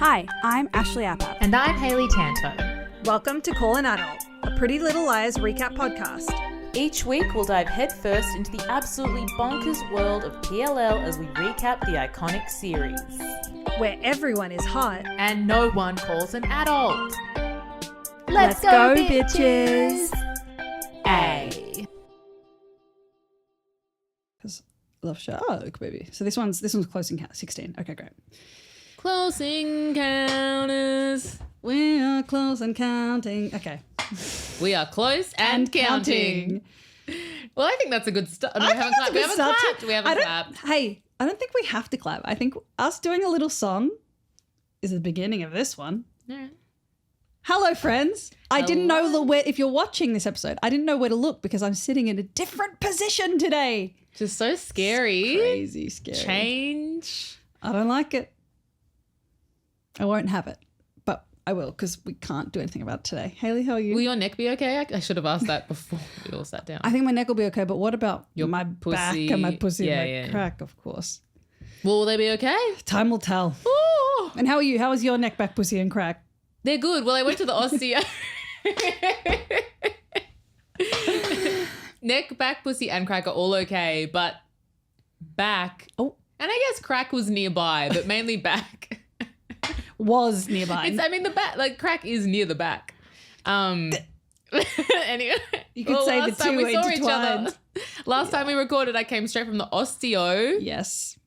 Hi, I'm Ashley Appap. And I'm Hayley Tanto. Welcome to Call an Adult, a Pretty Little Liars recap podcast. Each week we'll dive headfirst into the absolutely bonkers world of PLL as we recap the iconic series. Where everyone is hot. And no one calls an adult. Let's go, bitches! A. Because love show. Oh, look, baby. So this one's close encounter 16. Okay, great. Close encounters. We are close and counting. Okay. We are close and counting. Well, I think that's a good start. No, we haven't clapped. We haven't clapped. Hey, I don't think we have to clap. I think us doing a little song is the beginning of this one. Yeah. Hello, friends. I didn't know if you're watching this episode, I didn't know where to look because I'm sitting in a different position today. Just so scary. It's crazy scary. Change. I don't like it. I won't have it, but I will because we can't do anything about it today. Hayley, how are you? Will your neck be okay? I should have asked that before we all sat down. I think my neck will be okay, but what about your my pussy? back and my pussy and my crack, of course. Well, will they be okay? Time will tell. Ooh. And how are you? How is your neck, back, pussy and crack? They're good. Well, I went to the osteo. Neck, back, pussy and crack are all okay, but back. Oh. And I guess crack was nearby, but mainly back. Was nearby. The back, like crack is near the back. Anyway, you could say the two intertwined. Last time we recorded, I came straight from the osteo. Yes.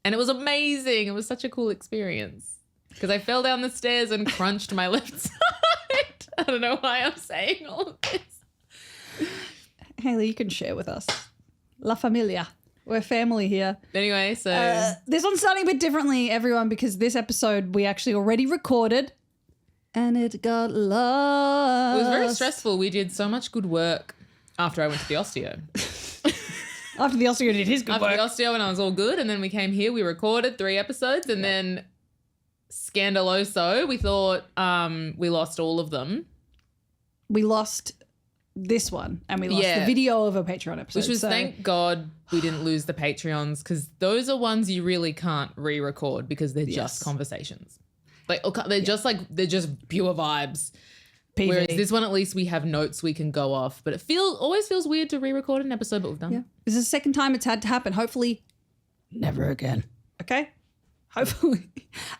And it was amazing. It was such a cool experience because I fell down the stairs and crunched my left side. I don't know why I'm saying all of this. Hayley, you can share with us. La familia. We're family here. Anyway, so this one's starting a bit differently, everyone, because this episode we actually already recorded and it got lost. It was very stressful. We did so much good work after I went to the osteo. After the osteo did his good work. After the osteo and I was all good, and then we came here, we recorded 3 episodes, and then scandaloso, we thought we lost all of them. We lost this one and we lost the video of a Patreon episode. Which was, thank God we didn't lose the Patreons, because those are ones you really can't re-record because they're just conversations. Like they're just pure vibes. PV. Whereas this one, at least we have notes we can go off, but it always feels weird to re-record an episode, but we've done. Yeah. This is the second time it's had to happen. Hopefully never again. Okay? Hopefully.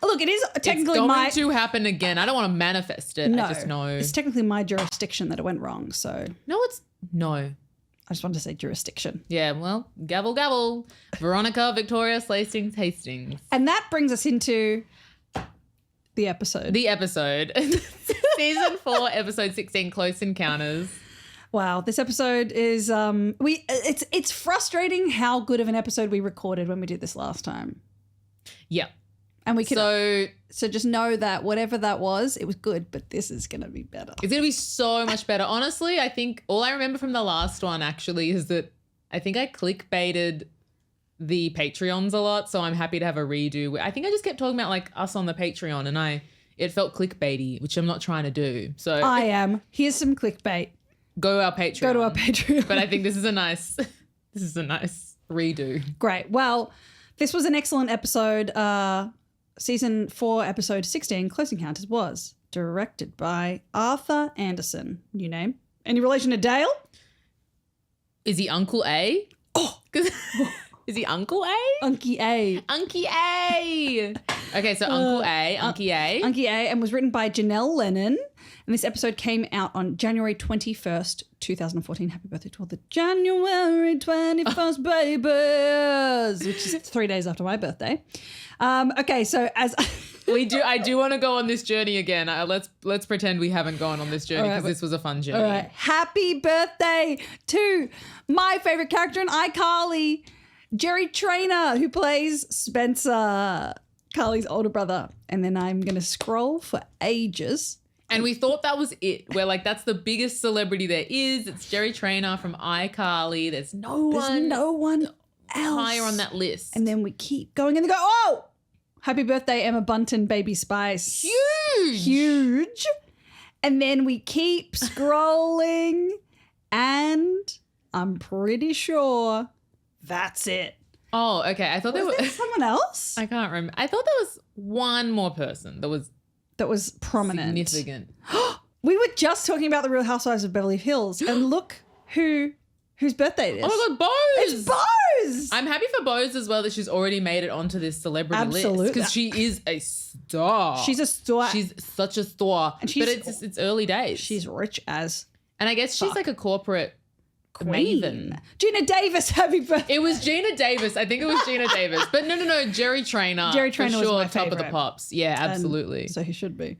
Look, it is technically it's going to happen again. I don't want to manifest it. No, I just know. It's technically my jurisdiction that it went wrong, so. No. I just wanted to say jurisdiction. Yeah, well, gavel, gavel. Veronica, Victoria, Slastings, Hastings. And that brings us into the episode. Season 4, episode 16, Close Encounters. Wow, this episode is it's frustrating how good of an episode we recorded when we did this last time. Yeah. And we could so just know that whatever that was, it was good, but this is going to be better. It's going to be so much better. Honestly, I think all I remember from the last one actually is that I think I clickbaited the Patreons a lot, so I'm happy to have a redo. I think I just kept talking about like us on the Patreon and it felt clickbaity, which I'm not trying to do. So I am. Here's some clickbait. Go to our Patreon. Go to our Patreon. But I think this is a nice redo. Great. Well, this was an excellent episode. Season 4, episode 16, Close Encounters, was directed by Arthur Anderson. New name. Any relation to Dale? Is he Uncle A? Oh. Is he Uncle A? Unky A. Unky A. Okay, so Uncle A, Unky A. Unky A, and was written by Janelle Lennon. And this episode came out on January 21st, 2014. Happy birthday to all the January 21st babies, which is 3 days after my birthday. Okay, so as I do want to go on this journey again. Let's pretend we haven't gone on this journey because this was a fun journey. All right, happy birthday to my favorite character in iCarly, Jerry Traynor, who plays Spencer, Carly's older brother. And then I'm going to scroll for ages. And we thought that was it. We're like, that's the biggest celebrity there is. It's Jerry Traynor from iCarly. There's no one else higher on that list. And then we keep going and they go, oh, happy birthday, Emma Bunton, Baby Spice. Huge. And then we keep scrolling and I'm pretty sure that's it. Oh, okay. I thought there Was was there someone else I can't remember. I thought there was one more person that was prominent? significant. We were just talking about the Real Housewives of Beverly Hills, and look whose birthday it is. Oh my God, Bose! It's Bose! I'm happy for Bose as well that she's already made it onto this celebrity Absolutely. list because she is a star. She's a star. She's such a star. And but it's early days. She's rich as and I guess she's like a corporate maven. Gina Davis, happy birthday. It was Gina Davis. I think it was Gina Davis. But no, Jerry Traynor. Jerry Traynor for sure, was my top of the favourite. pops. Yeah, absolutely. So he should be.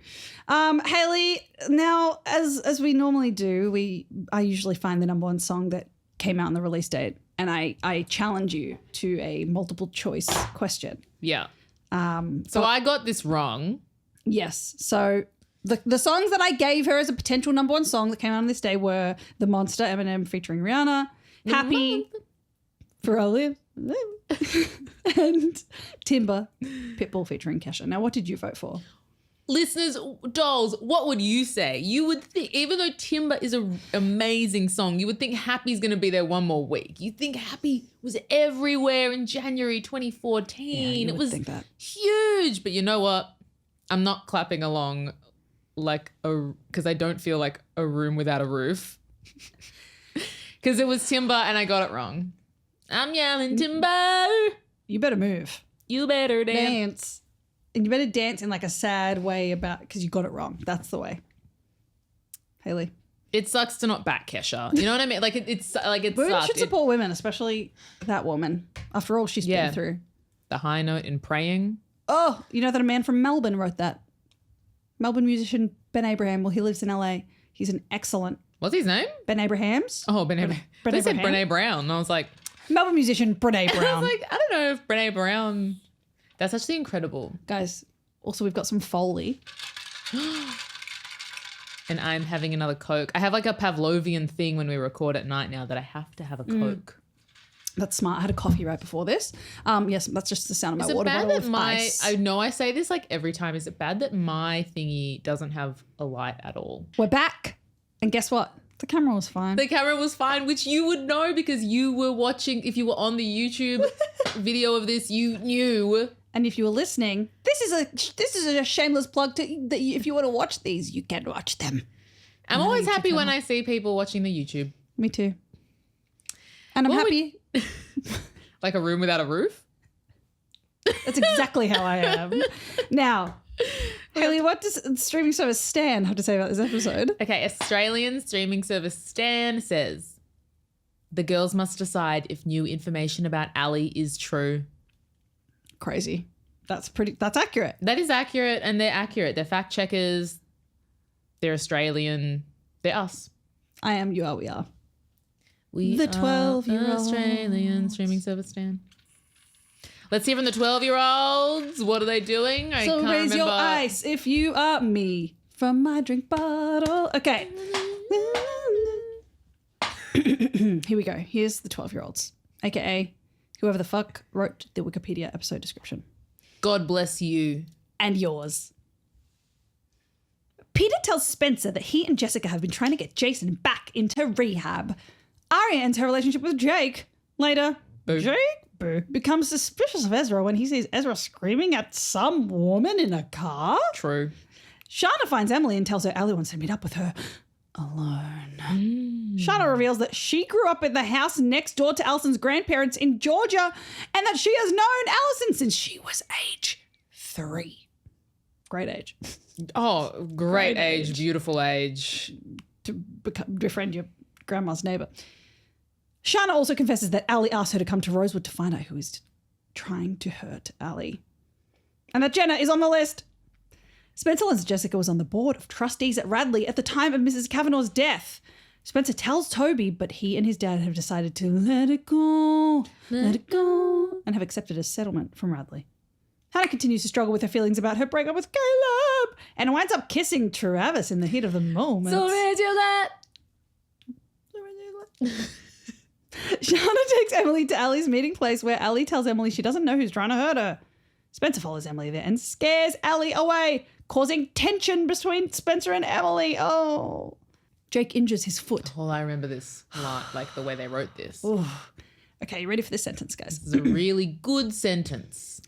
Hayley, now as we normally do, I usually find the number one song that came out on the release date, and I challenge you to a multiple choice question. Yeah. So I got this wrong. Yes. So the songs that I gave her as a potential number one song that came out on this day were The Monster, Eminem featuring Rihanna, Happy, For a Live, and Timber, Pitbull featuring Kesha. Now, what did you vote for? Listeners, dolls, what would you say? You would think, even though Timber is an amazing song, you would think Happy's going to be there one more week. You think Happy was everywhere in January 2014. Yeah, it was think that. huge. But you know what? I'm not clapping along because I don't feel like a room without a roof. Because it was Timber and I got it wrong. I'm yelling Timber. You better move. You better dance. And you better dance in like a sad way because you got it wrong. That's the way. Hayley. It sucks to not back Kesha. You know what I mean? Like it Women sucks. should support women, especially that woman. After all she's been through. The high note in praying. Oh, you know that a man from Melbourne wrote that. Melbourne musician Ben Abraham. Well, he lives in LA. He's an excellent. What's his name? Ben Abrahams. Oh, Ben Abraham. They said Brené Brown. And I was like. Melbourne musician Brené Brown. I was like, I don't know if Brené Brown. That's actually incredible. Guys, also we've got some Foley. And I'm having another Coke. I have like a Pavlovian thing when we record at night now that I have to have a Coke. That's smart. I had a coffee right before this. Yes, that's just the sound of my water bottle with ice. I know I say this like every time. Is it bad that my thingy doesn't have a light at all? We're back. And guess what? The camera was fine. The camera was fine, which you would know because you were watching. If you were on the YouTube video of this, you knew. And if you were listening, this is a shameless plug if you want to watch these, you can watch them. I'm always happy when I see people watching the YouTube. Me too. And I'm happy. Like a room without a roof? That's exactly how I am. Now, Hayley, what does streaming service Stan have to say about this episode? Okay, Australian streaming service Stan says, the girls must decide if new information about Ali is true. Crazy. That's accurate. That is accurate, and they're accurate. They're fact checkers. They're Australian. They're us. I am, you are, we are. We the are 12-year-olds. Australian streaming service Stan. Let's hear from the 12-year-olds. What are they doing? I so can't raise remember. your ice if you are me from my drink bottle. Okay. Here we go. Here's the 12-year-olds, aka whoever the fuck wrote the Wikipedia episode description. God bless you. And yours. Peter tells Spencer that he and Jessica have been trying to get Jason back into rehab. Aria ends her relationship with Jake. Later, Jake becomes suspicious of Ezra when he sees Ezra screaming at some woman in a car. True. Shana finds Emily and tells her Ali wants to meet up with her alone. Shana reveals that she grew up in the house next door to Allison's grandparents in Georgia and that she has known Allison since she was age 3. Great age. Oh, great age, beautiful age. To befriend your grandma's neighbour. Shana also confesses that Ali asked her to come to Rosewood to find out who is trying to hurt Ali. And that Jenna is on the list. Spencer learns Jessica was on the board of trustees at Radley at the time of Mrs. Kavanaugh's death. Spencer tells Toby, but he and his dad have decided to let it go, and have accepted a settlement from Radley. Hannah continues to struggle with her feelings about her breakup with Caleb and winds up kissing Travis in the heat of the moment. So ridiculous. Shana takes Emily to Ali's meeting place where Ali tells Emily she doesn't know who's trying to hurt her. Spencer follows Emily there and scares Ali away, causing tension between Spencer and Emily. Oh. Jake injures his foot. Oh, I remember this a lot, like the way they wrote this. Ooh. Okay, you ready for this sentence, guys? This is a really good sentence.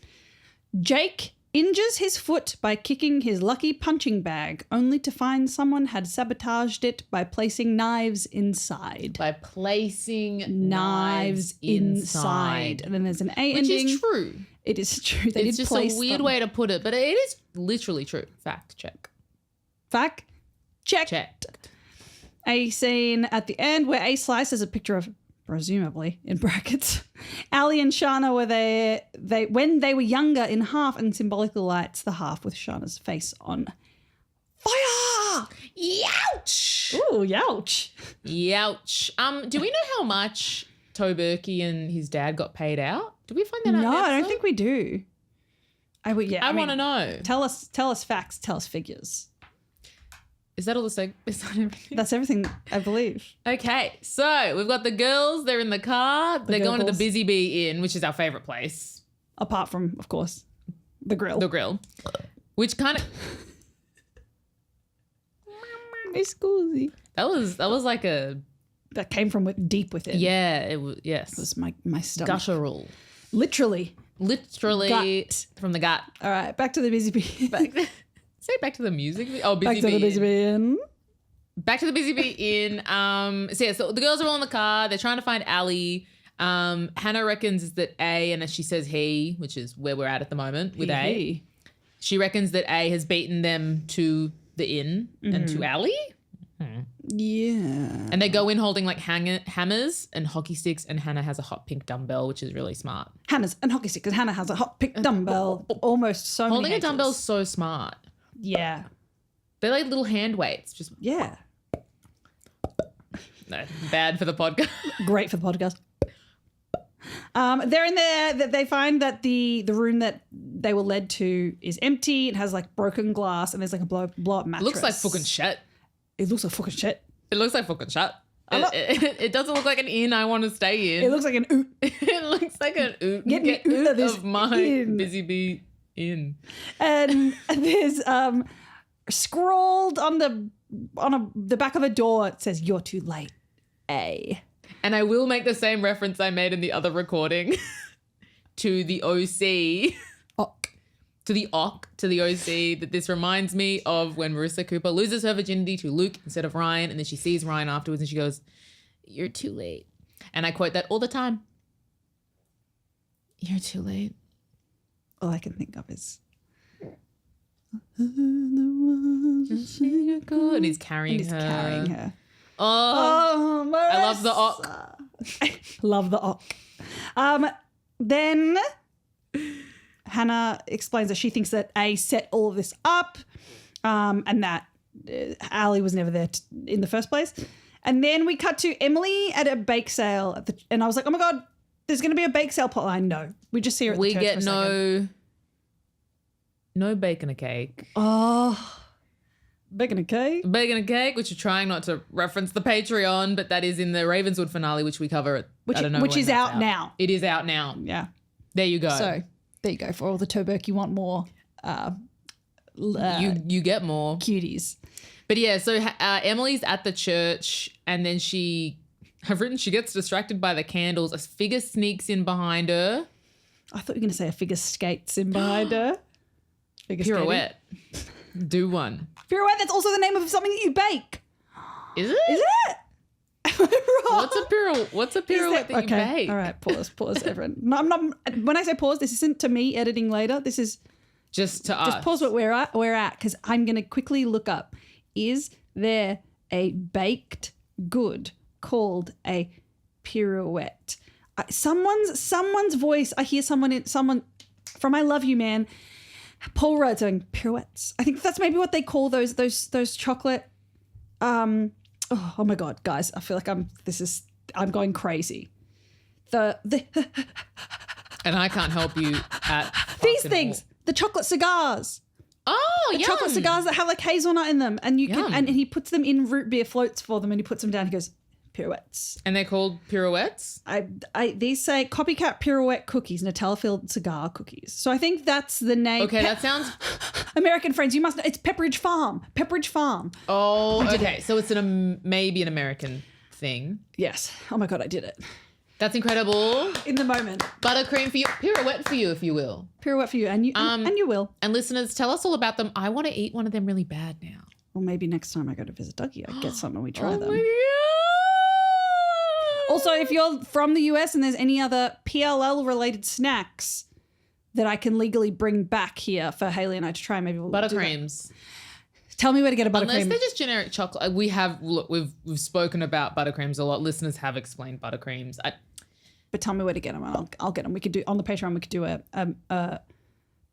Jake injures his foot by kicking his lucky punching bag, only to find someone had sabotaged it by placing knives inside. By placing knives inside. And then there's an A Which ending. is true. It is true. They It's did just place a weird them. way to put it, but it is literally true. Fact check. Fact check. Checked. A scene at the end where A slices a picture of, presumably in brackets, Ali and Shana were they when they were younger in half and symbolically lights the half with Shana's face on fire. Youch! Ooh, youch. Youch. Do we know how much TOBURKY and his dad got paid out? Did we find that out? No, I don't episode? think we do. I want to know. Tell us facts, tell us figures. Is that all the seg? Is that everything? That's everything, I believe. Okay, so we've got the girls. They're in the car. They're going to the girls. Busy Bee Inn, which is our favourite place. Apart from, of course, the grill. The grill. Which kind of... Miss Scusi. That was like a... That came from deep within. Yeah, it was... Yes. It was my stomach. Guttural. Literally. Literally from the gut. All right, back to the Busy Bee. Say back to the music. Oh, Busy Back to Bee the Busy Inn. Bee Inn. Back to the Busy Bee Inn. So the girls are all in the car. They're trying to find Ali. Hannah reckons that A, and as she says he, which is where we're at the moment with A. She reckons that A has beaten them to the inn and to Ali. Yeah. And they go in holding like hammers and hockey sticks, and Hannah has a hot pink dumbbell, which is really smart. Hannah's and hockey stick because Hannah has a hot pink dumbbell. Almost so Holding many a dumbbell's so smart. Yeah. They're like little hand weights. Just Yeah. no, bad for the podcast. Great for the podcast. They're in there. They find that the room that they were led to is empty. It has like broken glass and there's like a blow up mattress. Looks like fucking shit. It looks like fucking shit. It looks like fucking shit. It doesn't look like an inn I want to stay in. It looks like an oot. It looks like an oot. Get me out of this of my inn. Busy Bee Inn. And there's scrawled on the back of a door. It says, "You're too late, A." And I will make the same reference I made in the other recording to the OC. To the OC, that this reminds me of when Marissa Cooper loses her virginity to Luke instead of Ryan, and then she sees Ryan afterwards and she goes, "You're too late." And I quote that all the time. You're too late. All I can think of is and he's carrying her. Oh, I love the ock. Love the ock. Then Hannah explains that she thinks that A set all of this up and that Ali was never there in the first place. And then we cut to Emily at a bake sale. And I was like, oh my God, there's going to be a bake sale plotline. No, we just see her at the church We for get a second. no bacon a cake. Oh, bacon and cake. Bacon and cake, which you're trying not to reference the Patreon, but that is in the Ravenswood finale, which we cover at, I don't know Which when is that's out now. It is out now. Yeah. There you go. So there you go. For all the TOBURKY want more you get more. cuties. But yeah, so Emily's at the church and then I've written she gets distracted by the candles. A figure sneaks in behind her. I thought you were going to say a figure skates in behind her. Figure Pirouette. Do one. Pirouette, that's also the name of something that you bake. Is it? Is it? What's a pirouette that you bake? All right, pause, everyone. No, I'm not. When I say pause, this isn't to me editing later. This is Just to us. just pause what we're at because I'm going to quickly look up. Is there a baked good called a pirouette? Someone's voice. I hear someone from I Love You Man. Paul Rudd doing pirouettes. I think that's maybe what they call those chocolate. Oh my God, guys! I feel like I'm going crazy. The and I can't help you at these things. The chocolate cigars. Oh, The yum. chocolate cigars that have like hazelnut in them, and you Yum. can and he puts them in root beer floats for them, and he puts them down. He goes pirouettes. And they're called pirouettes? These say copycat pirouette cookies, Nutella-filled cigar cookies. So I think that's the name. Okay, that sounds... American friends, you must know. It's Pepperidge Farm. Pepperidge Farm. Oh, okay. So it's maybe an American thing. Yes. Oh my God, I did it. That's incredible. In the moment. Buttercream for you. Pirouette for you, if you will. Pirouette for you. And you will. And listeners, tell us all about them. I want to eat one of them really bad now. Well, maybe next time I go to visit Dougie, I get some and we try them. My God. Also, if you're from the US and there's any other PLL-related snacks that I can legally bring back here for Hayley and I to try, maybe we'll do that. Buttercreams. Tell me where to get a buttercream. Unless they're just generic chocolate. We've spoken about buttercreams a lot. Listeners have explained buttercreams. But tell me where to get them and I'll get them. We could do, on the Patreon, we could do a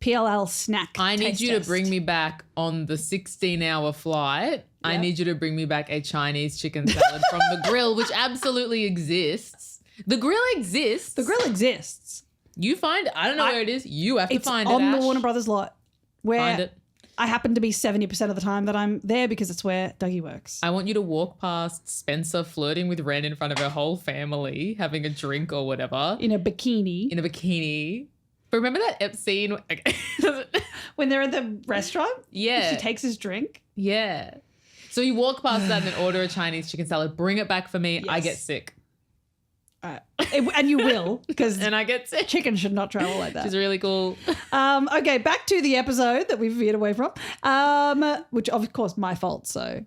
PLL snack I need you test. to bring me back on the 16-hour flight. Yep. I need you to bring me back a Chinese chicken salad from the grill, which absolutely exists. The grill exists. The grill exists. You find it. I don't know where it is. You have to find it, It's on Ash. the Warner Brothers lot. Where Find it. I happen to be 70% of the time that I'm there because it's where Dougie works. I want you to walk past Spencer flirting with Ren in front of her whole family, having a drink or whatever. In a bikini. But remember that scene? When they're at the restaurant? Yeah. She takes his drink? Yeah. So you walk past that and then order a Chinese chicken salad. Bring it back for me. Yes. I get sick. And you will, because And I get sick. chicken should not travel like that. She's really cool. Okay, back to the episode that we've veered away from, which of course my fault. So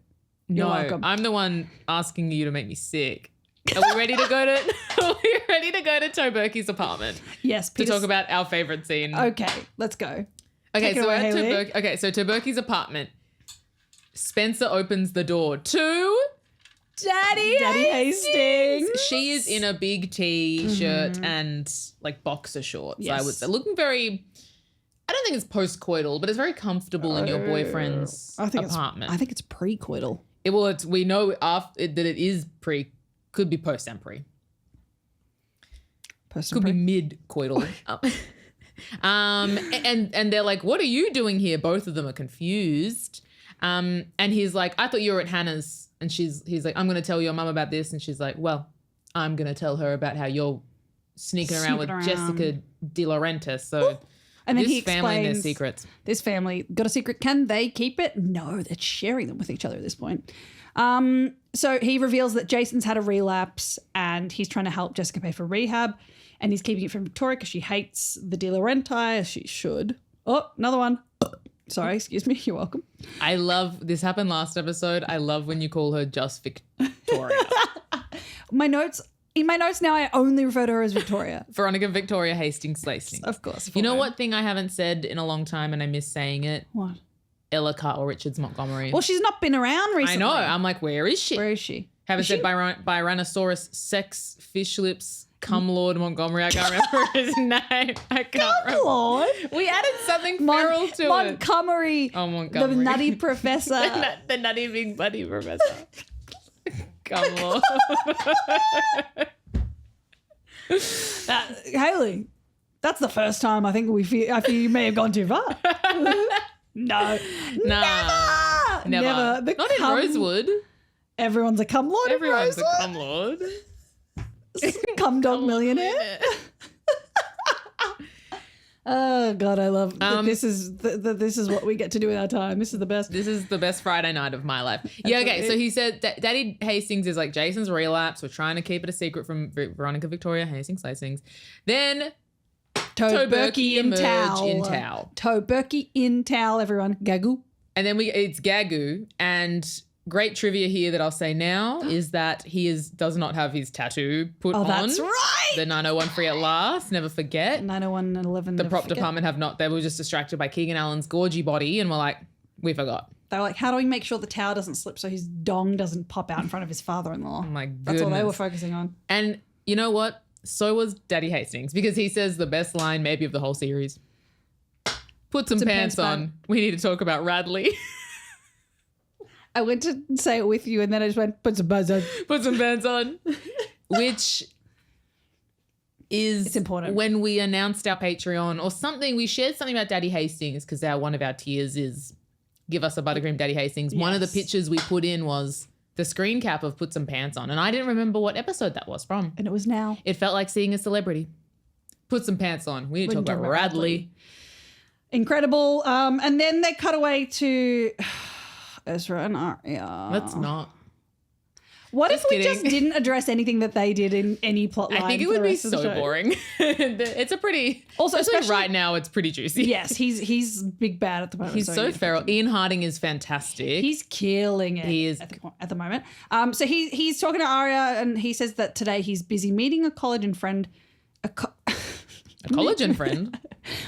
you're welcome. I'm the one asking you to make me sick. Are we ready to go to? Are we ready to go to TOBURKY's apartment? Yes, To talk about our favorite scene. Okay, let's go. Okay, Take it so away, we're Hayley. at TOBURKY's apartment. Spencer opens the door to Daddy Hastings. She is in a big t-shirt and like boxer shorts, Yes. I would say. Looking very, I don't think it's post-coital, but it's very comfortable in your boyfriend's apartment. I think it's pre-coital. We know that it is could be post and pre. Could be mid-coital. And they're like, what are you doing here? Both of them are confused. And he's like, I thought you were at Hannah's. And he's like, I'm going to tell your mum about this. And she's like, well, I'm going to tell her about how you're sneaking around with Jessica De Laurentiis. So And then this he family and their explains, secrets. This family got a secret. Can they keep it? No, they're sharing them with each other at this point. So he reveals that Jason's had a relapse and he's trying to help Jessica pay for rehab. And he's keeping it from Victoria because she hates the De Laurentiis, as she should. Oh, another one. Sorry, excuse me. You're welcome. I love, this happened last episode. I love when you call her just Victoria. In my notes now, I only refer to her as Victoria. Veronica Victoria Hastings Lacing. Of course. You know what thing I haven't said in a long time and I miss saying it? What? Ella Carl Richards Montgomery. Well, she's not been around recently. I know. I'm like, where is she? Where is she? Haven't said Byronosaurus Sex Fish Lips Mlord Montgomery. I can't remember his name. I can't remember. Lord. We added something feral to it. Montgomery. Oh, Montgomery. The nutty professor. the nutty big buddy professor. Come on. Hayley, that's the first time I think I feel you may have gone too far. No. Nah. Never. The Not in Rosewood. Everyone's a cum lord. Everyone's in a Rosewood. cum lord. Cum dog millionaire. Oh God, I love that this is what we get to do with our time. This is the best. This is the best Friday night of my life. Yeah, okay. So he said Daddy Hastings is like Jason's relapse. We're trying to keep it a secret from Veronica Victoria Hastings Lacings. Then TOBURKY in emerge towel. in towel. TOBURKY in towel, everyone. GAGGU. And then it's GAGGU. And great trivia here that I'll say now is that he does not have his tattoo put on. Oh, that's right. The 901 free at last. Never forget. 901 and 11. The prop department have not. They were just distracted by Keegan Allen's gorgy body and were like, we forgot. They were like, how do we make sure the towel doesn't slip so his dong doesn't pop out in front of his father-in-law? Oh my goodness. That's what they were focusing on. And you know what? So was Daddy Hastings because he says the best line maybe of the whole series. Put some pants on. We need to talk about Radley. I went to say it with you and then I just went, put some pants on. Put some pants on. Which is it's important. When we announced our Patreon or something, we shared something about Daddy Hastings because one of our tiers is give us a buttercream Daddy Hastings. Yes. One of the pictures we put in was the screen cap of put some pants on. And I didn't remember what episode that was from. And it was now. It felt like seeing a celebrity. Put some pants on. We need to talk about Radley. Incredible. And then they cut away to Ezra and Arya. Let's not. What if we just didn't address anything that they did in any plot line? I think it would be so boring. It's a pretty... Also, especially right now, it's pretty juicy. Yes, he's big bad at the moment. He's so feral. Ian Harding is fantastic. He's killing it. He is. At the moment. So he's talking to Arya and he says that today he's busy meeting a collagen friend. A collagen friend?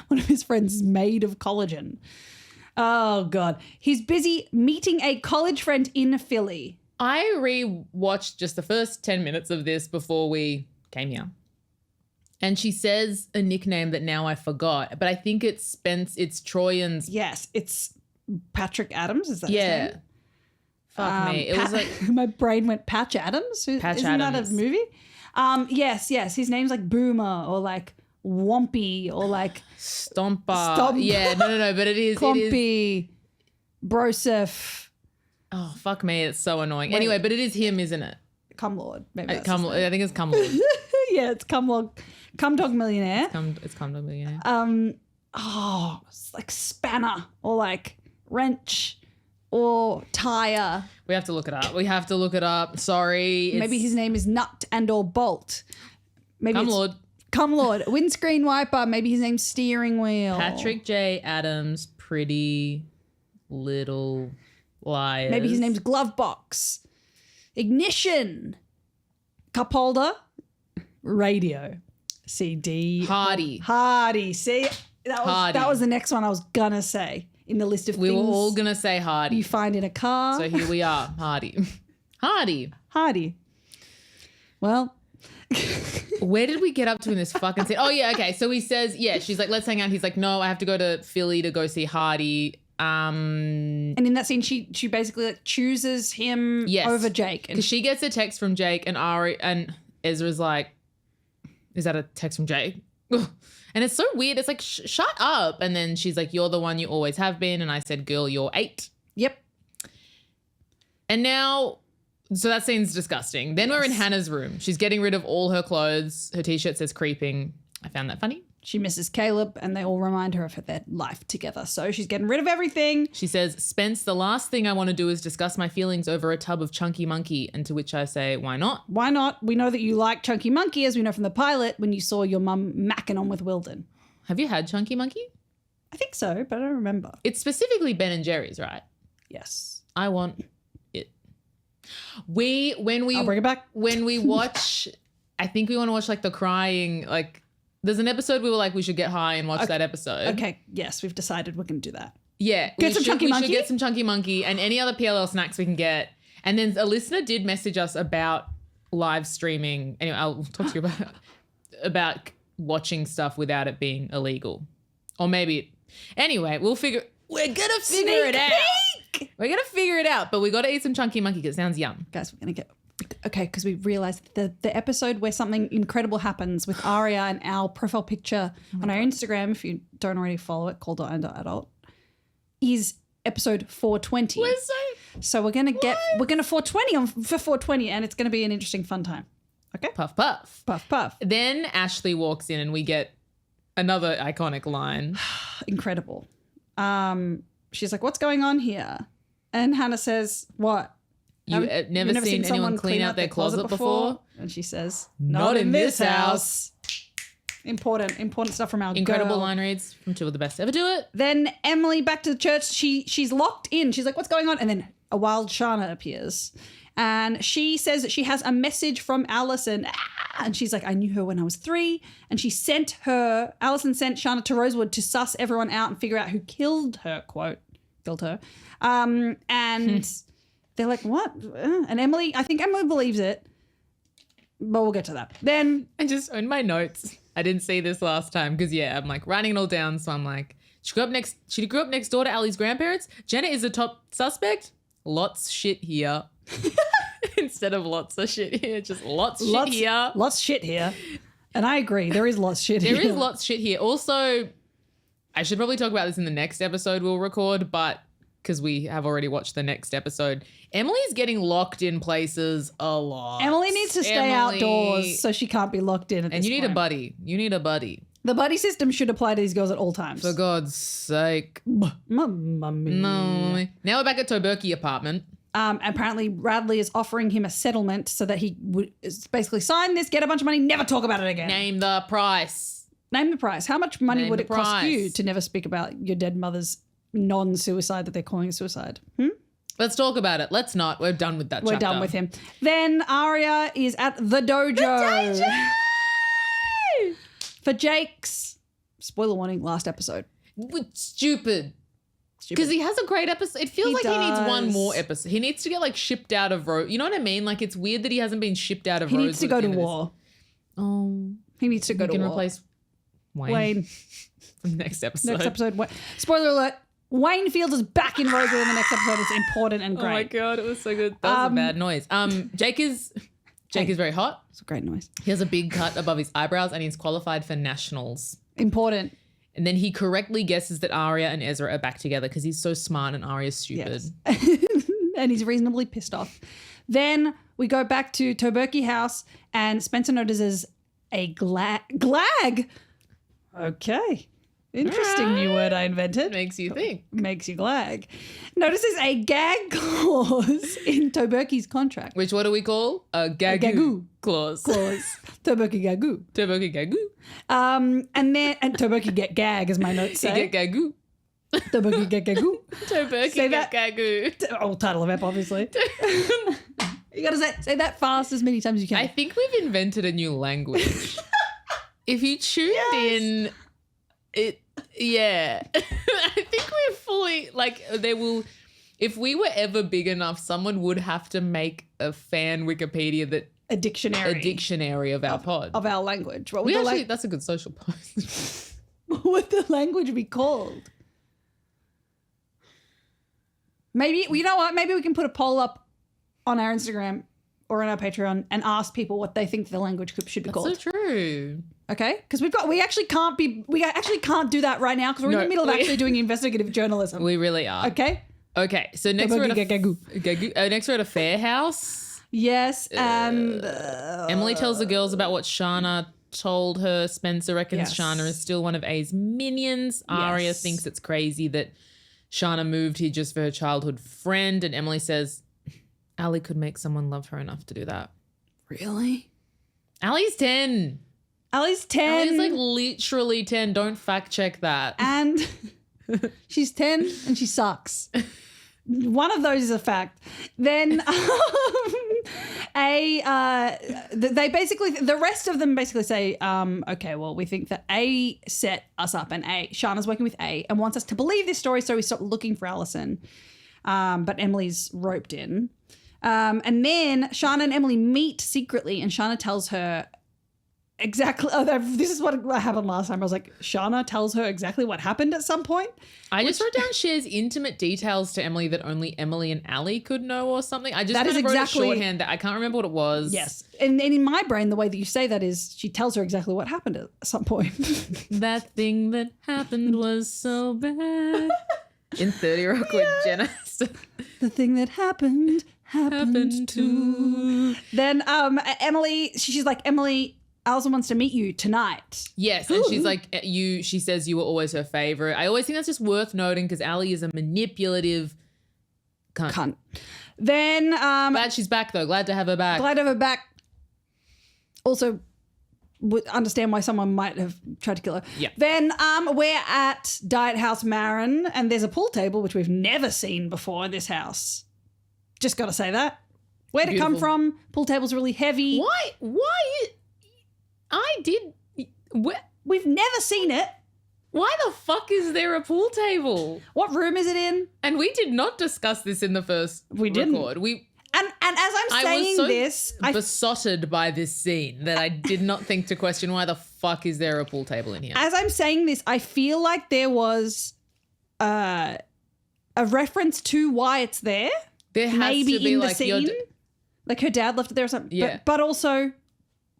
One of his friends is made of collagen. Oh, God. He's busy meeting a college friend in Philly. I re-watched just the first 10 minutes of this before we came here. And she says a nickname that now I forgot, but I think it's Troyan's. Yes, it's Patrick Adams. Is that his name? Fuck me. It was like... My brain went Patch Adams. Isn't that a movie? Yes. His name's like Boomer or like Wompy or like... Stomper. Yeah, no, but it is... Clumpy. Broseph. Oh, fuck me. It's so annoying. Anyway, but it is him, isn't it? Cumlord. Maybe I think it's Cumlord. Yeah, it's Cumlord. Cumdog Millionaire. It's Cumdog Millionaire. It's like Spanner or like Wrench or Tire. We have to look it up. Sorry. Maybe his name is Nut and or Bolt. Maybe Cumlord. Windscreen wiper. Maybe his name's Steering Wheel. Patrick J. Adams. Pretty Little Liars. Maybe his name's Glove Box. Ignition. Cup holder. Radio. CD. Hardy. See, that was the next one I was gonna say in the list of things. We were all gonna say Hardy. You find in a car. So here we are. Hardy. Well. Where did we get up to in this fucking scene? Oh, yeah, okay. So he says, she's like, let's hang out. He's like, no, I have to go to Philly to go see Hardy. And in that scene, she basically like chooses him over Jake. Because she gets a text from Jake and Ari and Ezra's like, is that a text from Jake? Ugh. And it's so weird. It's like, shut up. And then she's like, you're the one you always have been. And I said, girl, you're 8. Yep. And now... So that scene's disgusting. Then we're in Hannah's room. She's getting rid of all her clothes. Her T-shirt says creeping. I found that funny. She misses Caleb and they all remind her of their life together. So she's getting rid of everything. She says, Spence, the last thing I want to do is discuss my feelings over a tub of Chunky Monkey. And to which I say, why not? Why not? We know that you like Chunky Monkey, as we know from the pilot, when you saw your mum macking on with Wilden. Have you had Chunky Monkey? I think so, but I don't remember. It's specifically Ben and Jerry's, right? Yes. I want... I'll bring it back. When we watch, I think we want to watch like the crying, like there's an episode we were like, we should get high and watch that episode. Okay. Yes. We've decided we're going to do that. Yeah. We should get some Chunky Monkey and any other PLL snacks we can get. And then a listener did message us about live streaming. Anyway, I'll talk to you about watching stuff without it being illegal or maybe, anyway, we're going to figure it out. We're going to figure it out, but we got to eat some Chunky Monkey because it sounds yum. Guys, we're going to get... Okay, because we realised the episode where something incredible happens with Aria and our profile picture on our Instagram, if you don't already follow it, call.and.adult, is episode 420. So we're going to 420 for 420 and it's going to be an interesting fun time. Okay? Puff, puff. Puff, puff. Then Ashley walks in and we get another iconic line. Incredible. She's like, what's going on here? And Hannah says, what? You've never seen anyone clean out their closet before? And she says, not in this house. Important stuff from our incredible girl. Line reads from two of the best to ever do it. Then Emily back to the church. She's locked in. She's like, what's going on? And then a wild Shana appears. And she says that she has a message from Allison. And she's like, I knew her when I was 3. And Allison sent Shana to Rosewood to suss everyone out and figure out who killed her, quote, killed her. And they're like, what? And I think Emily believes it. But we'll get to that. Then I just own my notes. I didn't see this last time because, I'm like writing it all down. So I'm like, she grew up next door to Allie's grandparents. Jenna is the top suspect. Lots shit here. Instead of lots of shit here, just lots shit here. Lots shit here. And I agree. There is lots shit here. There is lots shit here. Also, I should probably talk about this in the next episode we'll record, but because we have already watched the next episode, Emily's getting locked in places a lot. Emily needs to stay outdoors so she can't be locked in at this point. And you need a buddy. You need a buddy. The buddy system should apply to these girls at all times. For God's sake. Mamma mia. No. Now we're back at TOBURKY apartment. Apparently, Radley is offering him a settlement so that he would basically sign this, get a bunch of money, never talk about it again. Name the price. Name the price. How much money would it cost you to never speak about your dead mother's non-suicide that they're calling a suicide? Let's talk about it. Let's not. We're done with that We're chapter. done with him. Then Arya is at the dojo. For Jake's, spoiler warning, last episode. Stupid. Because he has a great episode. It feels he needs one more episode. He needs to get shipped out of Rosewood. You know what I mean? Like, it's weird that he hasn't been shipped out of Rosewood. He needs to go to war. Oh. He needs to go to war. He can replace Wayne. From next episode. Next episode. Spoiler alert. Wayne Fields is back in Rosewood in the next episode. It's important and great. Oh my God, it was so good. That was a bad noise. Jake is very hot. It's a great noise. He has a big cut above his eyebrows and he's qualified for nationals. Important. And then he correctly guesses that Arya and Ezra are back together because he's so smart and Arya's stupid. Yes. And he's reasonably pissed off. Then we go back to TOBURKY house and Spencer notices a glag. Okay. Interesting new word I invented. Makes you think. Makes you glag. Notices a gag clause in TOBURKY's contract. Which what do we call? A GAGGU clause. TOBURKY GAGGU. TOBURKY GAGGU. And TOBURKY get gag, as my notes say. You get GAGGU. TOBURKY get GAGGU. TOBURKY get GAGGU. Oh, title of ep, obviously. You got to say that fast as many times as you can. I think we've invented a new language. If you tuned in... Yeah. I think we're fully if we were ever big enough, someone would have to make a fan Wikipedia that a dictionary of our pod. Of our language. What would that's a good social post. What would the language be called? Maybe, you know what? Maybe we can put a poll up on our Instagram or on our Patreon and ask people what they think the language should be called. That's so true. Okay, because we actually can't do that right now because we're in the middle of actually doing investigative journalism. We really are. Okay. So next we're at a fair house. Yes, and Emily tells the girls about what Shana told her. Spencer reckons Shana is still one of A's minions. Arya thinks it's crazy that Shana moved here just for her childhood friend, and Emily says Ali could make someone love her enough to do that. Really? Ali's 10. Ali's 10. Ali's literally 10. Don't fact check that. And she's 10 and she sucks. One of those is a fact. Then they basically, the rest of them basically say, okay, well, we think that A set us up and Shana's working with A and wants us to believe this story, so we stop looking for Allison. But Emily's roped in. And then Shana and Emily meet secretly and Shana tells her exactly, this is what happened last time. I was like, Shana tells her exactly what happened at some point. I just wrote down shares intimate details to Emily that only Emily and Ali could know or something. I just wrote a shorthand that I can't remember what it was. Yes. And in my brain, the way that you say that is she tells her exactly what happened at some point. That thing that happened was so bad. In 30 Rock with Jenna. The thing that happened too. Then Emily, she's like, Emily, Alison wants to meet you tonight. Yes, and she's like, she says you were always her favorite. I always think that's just worth noting because Ali is a manipulative cunt. Then glad she's back though. Glad to have her back. Also would understand why someone might have tried to kill her. Yeah. Then we're at Diet House Marin and there's a pool table which we've never seen before in this house. Just got to say that. Where'd it come from? Pool table's really heavy. Why? We've never seen it. Why the fuck is there a pool table? What room is it in? And we did not discuss this in the first we didn't. record. And as I'm saying this, I was besotted by this scene that I did not think to question why the fuck is there a pool table in here. As I'm saying this, I feel like there was a reference to why it's there. There has maybe to be in the scene, like her dad left it there or something. Yeah. But also,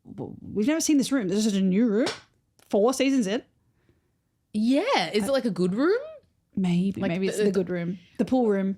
we've never seen this room. This is a new room. 4 seasons in. Yeah. Is it like a good room? Maybe it's the good room. The pool room.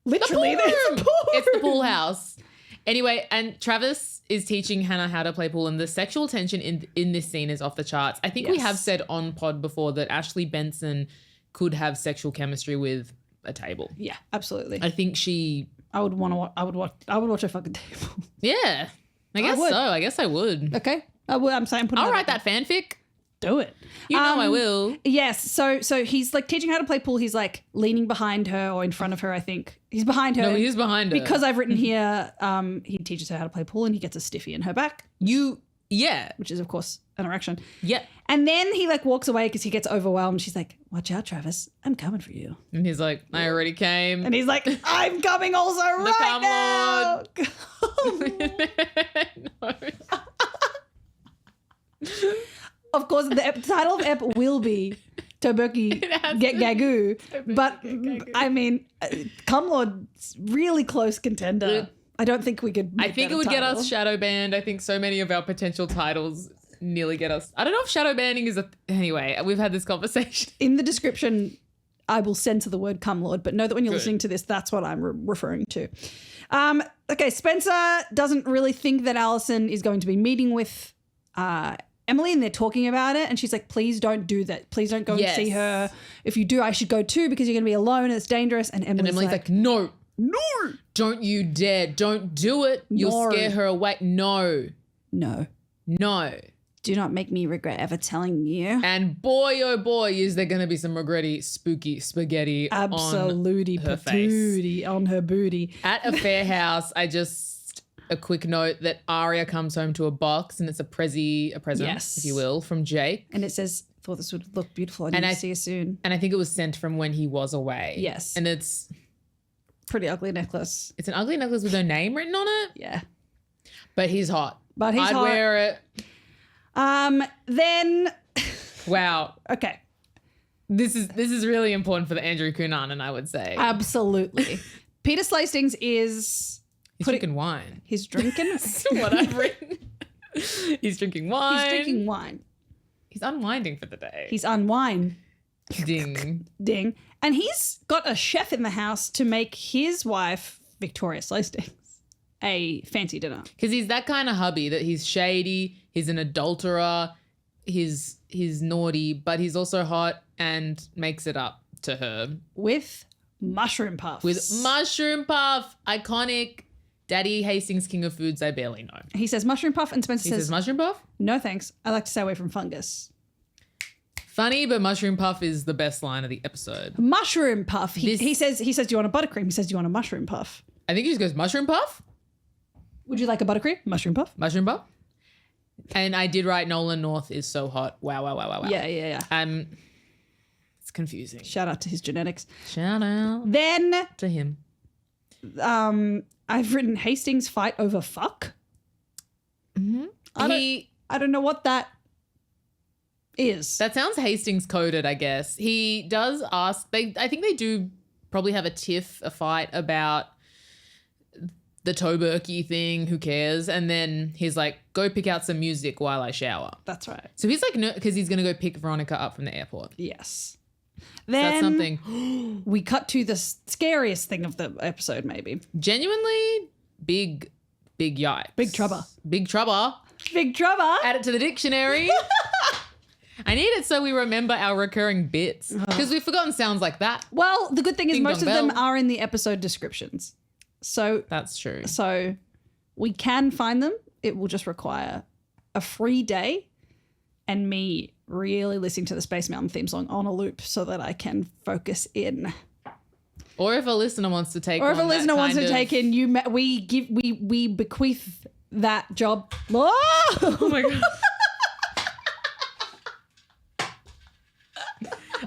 Literally, it's the pool house. Anyway, and Travis is teaching Hannah how to play pool, and the sexual tension in this scene is off the charts. I think we have said on pod before that Ashley Benson could have sexual chemistry with a table. Yeah, absolutely. I think she. I would watch a fucking table. Yeah, I guess so. I guess I would. Okay, I'm saying I'll write that fanfic. Do it. You know I will. Yes. So he's like teaching her how to play pool. He's like leaning behind her or in front of her, I think. He's behind her. No, he's behind her. Because I've written here, he teaches her how to play pool and he gets a stiffy in her back. Yeah. Which is, of course, an erection. Yeah. And then he like walks away because he gets overwhelmed. She's like, watch out, Travis. I'm coming for you. And he's like, I already came. And he's like, I'm coming also right now. No. Of course, the title of ep will be TOBURKY Get GAGGU. But, I mean, Cumlord's really close contender. I don't think we could make I think that it would a get title. us shadow banned. I think so many of our potential titles nearly get us. I don't know if shadow banning is anyway, we've had this conversation. In the description, I will censor the word Cumlord, but know that when you're listening to this, that's what I'm referring to. Okay, Spencer doesn't really think that Alison is going to be meeting with Emily, and they're talking about it, and she's like, please don't do that. Please don't go and see her. If you do, I should go too because you're going to be alone and it's dangerous. And Emily's like, no. No. Don't you dare. Don't do it. You'll scare her away. No. No. No. Do not make me regret ever telling you. And boy, oh boy, is there going to be some regretty, spooky spaghetti absolutely on her face. On her booty. At a fair house, a quick note that Aria comes home to a box and it's a present, yes, if you will, from Jake. And it says, thought this would look beautiful and see you soon. And I think it was sent from when he was away. Yes. And it's... pretty ugly necklace. It's an ugly necklace with no name written on it. Yeah. But he's hot. I'd wear it. Then... Wow. Okay. This is really important for the Andrew Cunanically, I would say. Absolutely. Peter Slastings is... He's drinking wine. He's drinking? That's what I've written. He's drinking wine. He's drinking wine. He's unwinding for the day. He's unwind. Ding. Ding. And he's got a chef in the house to make his wife, Victoria Slastings, a fancy dinner. Because he's that kind of hubby that he's shady, he's an adulterer, he's naughty, but he's also hot and makes it up to her. With mushroom puffs. With mushroom puff. Iconic. Daddy Hastings, king of foods I barely know. He says mushroom puff and Spencer says mushroom puff? No thanks. I like to stay away from fungus. Funny, but mushroom puff is the best line of the episode. Mushroom puff. He says, do you want a buttercream? He says, do you want a mushroom puff? I think he just goes, mushroom puff? Would you like a buttercream? Mushroom puff? Mushroom puff? And I did write Nolan North is so hot. Wow. Yeah. It's confusing. Shout out to his genetics. Shout out. Then to him. I've written Hastings fight over fuck. Mm-hmm. I don't know what that is. That sounds Hastings coded, I guess. He does ask, I think they do probably have a fight about the TOBURKY thing, who cares? And then he's like, go pick out some music while I shower. That's right. So he's like, no, because he's going to go pick Veronica up from the airport. Yes. Then that's something. We cut to the scariest thing of the episode, maybe. Genuinely big yikes. Big trouble. Big trouble. Big trouble. Add it to the dictionary. I need it so we remember our recurring bits because we've forgotten sounds like that. Well, the good thing is most of bell. them are in the episode descriptions. So that's true. So we can find them. It will just require a free day and me really listening to the Space Mountain theme song on a loop so that I can focus in. Or if a listener wants to take we bequeath that job. Oh my God.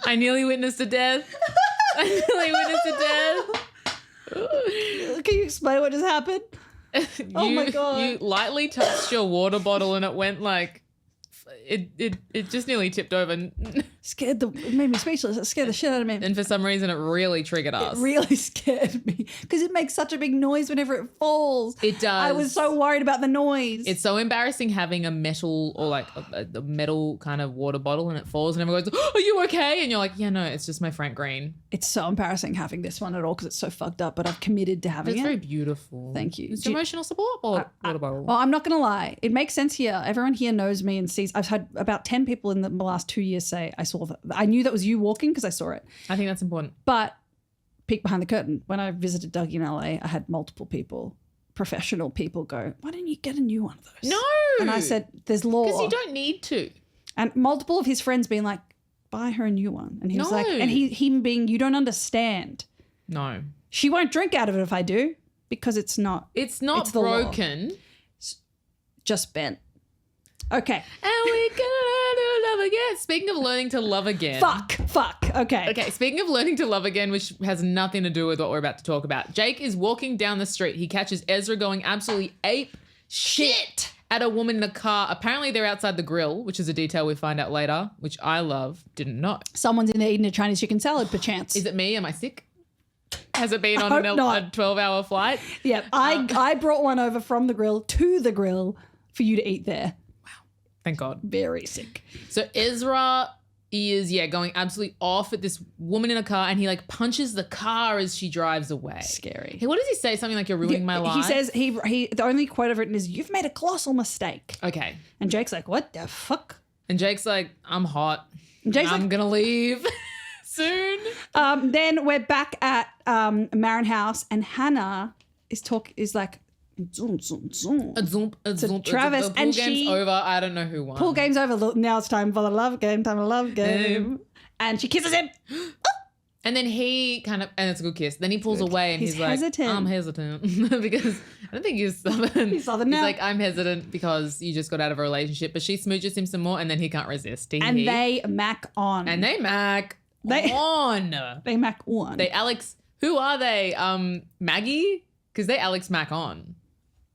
I nearly witnessed a death. Can you explain what just happened? Oh my God. You lightly touched your water bottle and it went like, it just nearly tipped over. It made me speechless. It scared the shit out of me. And for some reason, it really triggered us. It really scared me because it makes such a big noise whenever it falls. It does. I was so worried about the noise. It's so embarrassing having a metal or like a metal kind of water bottle and it falls and everyone goes, oh, are you okay? And you're like, yeah, no, it's just my Frank Green. It's so embarrassing having this one at all because it's so fucked up, but I've committed to having it. It's very beautiful. Thank you. It's emotional support water bottle. Well, I'm not going to lie. It makes sense here. Everyone here knows me and sees. I've had about 10 people in the last 2 years say I saw that. I knew that was you walking because I saw it. I think that's important. But peek behind the curtain. When I visited Doug in LA, I had multiple people, professional people go, why don't you get a new one of those? No. And I said, there's law. Because you don't need to. And multiple of his friends being like, buy her a new one. And he was No. like, and him being, you don't understand. No. She won't drink out of it if I do, because it's not. It's not broken. Just bent. Okay. And we can learn to love again. Speaking of learning to love again. Fuck. Okay. Okay, speaking of learning to love again, which has nothing to do with what we're about to talk about. Jake is walking down the street. He catches Ezra going absolutely ape shit at a woman in a car. Apparently they're outside the grill, which is a detail we find out later, which I love. Didn't know. Someone's in there eating a Chinese chicken salad, perchance. Is it me? Am I sick? Has it been on a 12-hour flight? Yeah. I brought one over from the grill to the grill for you to eat there. Thank God. Very sick. So Ezra is, going absolutely off at this woman in a car, and he like punches the car as she drives away. Scary. Hey, what does he say? Something like, you're ruining my life? He says, the only quote I've written is, you've made a colossal mistake. Okay. And Jake's like, what the fuck? And Jake's like, I'm hot. And Jake's I'm going to leave soon. Then we're back at Marin House, and Hannah is like, zoom, zoom, zoom. To Travis, the pool and game's over. I don't know who won. Pool game's over. Look, now it's time for the love game. And she kisses him. And then he and it's a good kiss. Then he pulls away and he's like, hesitant. I'm hesitant because I don't think he's southern. He's southern now. He's like, I'm hesitant because you just got out of a relationship. But she smooches him some more and then he can't resist. And they mac on. They mac on. They mac on. They Alex, who are they? Maggie? Because they Alex mac on.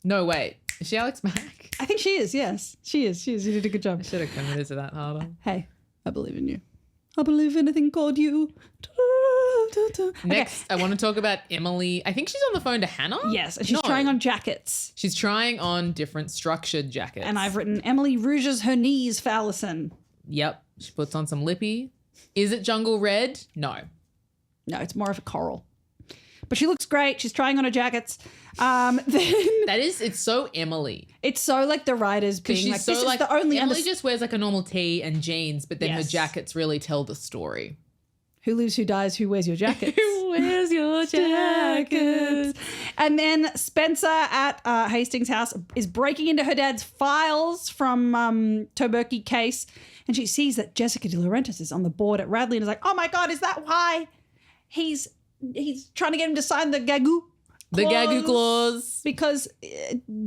No, wait. Is she Alex Mack? I think she is, yes. She is. You did a good job. I should have committed to that harder. Hey, I believe in you. I believe anything called you. Next, I want to talk about Emily. I think she's on the phone to Hannah. Yes, and she's trying on jackets. She's trying on different structured jackets. And I've written, Emily rouges her knees for Allison. Yep. She puts on some lippy. Is it jungle red? No. No, it's more of a coral. But she looks great. She's trying on her jackets. Then it's so Emily. It's so like the writers being like, so this is the only Emily just wears like a normal tee and jeans, but then her Yes. jackets really tell the story. Who lives, who dies, who wears your jackets? Who wears your jackets? And then Spencer at Hastings' house is breaking into her dad's files from TOBURKY case, and she sees that Jessica De Laurentiis is on the board at Radley and is like, oh my God, is that why he's trying to get him to sign the GAGGU? The GAGGU clause. Because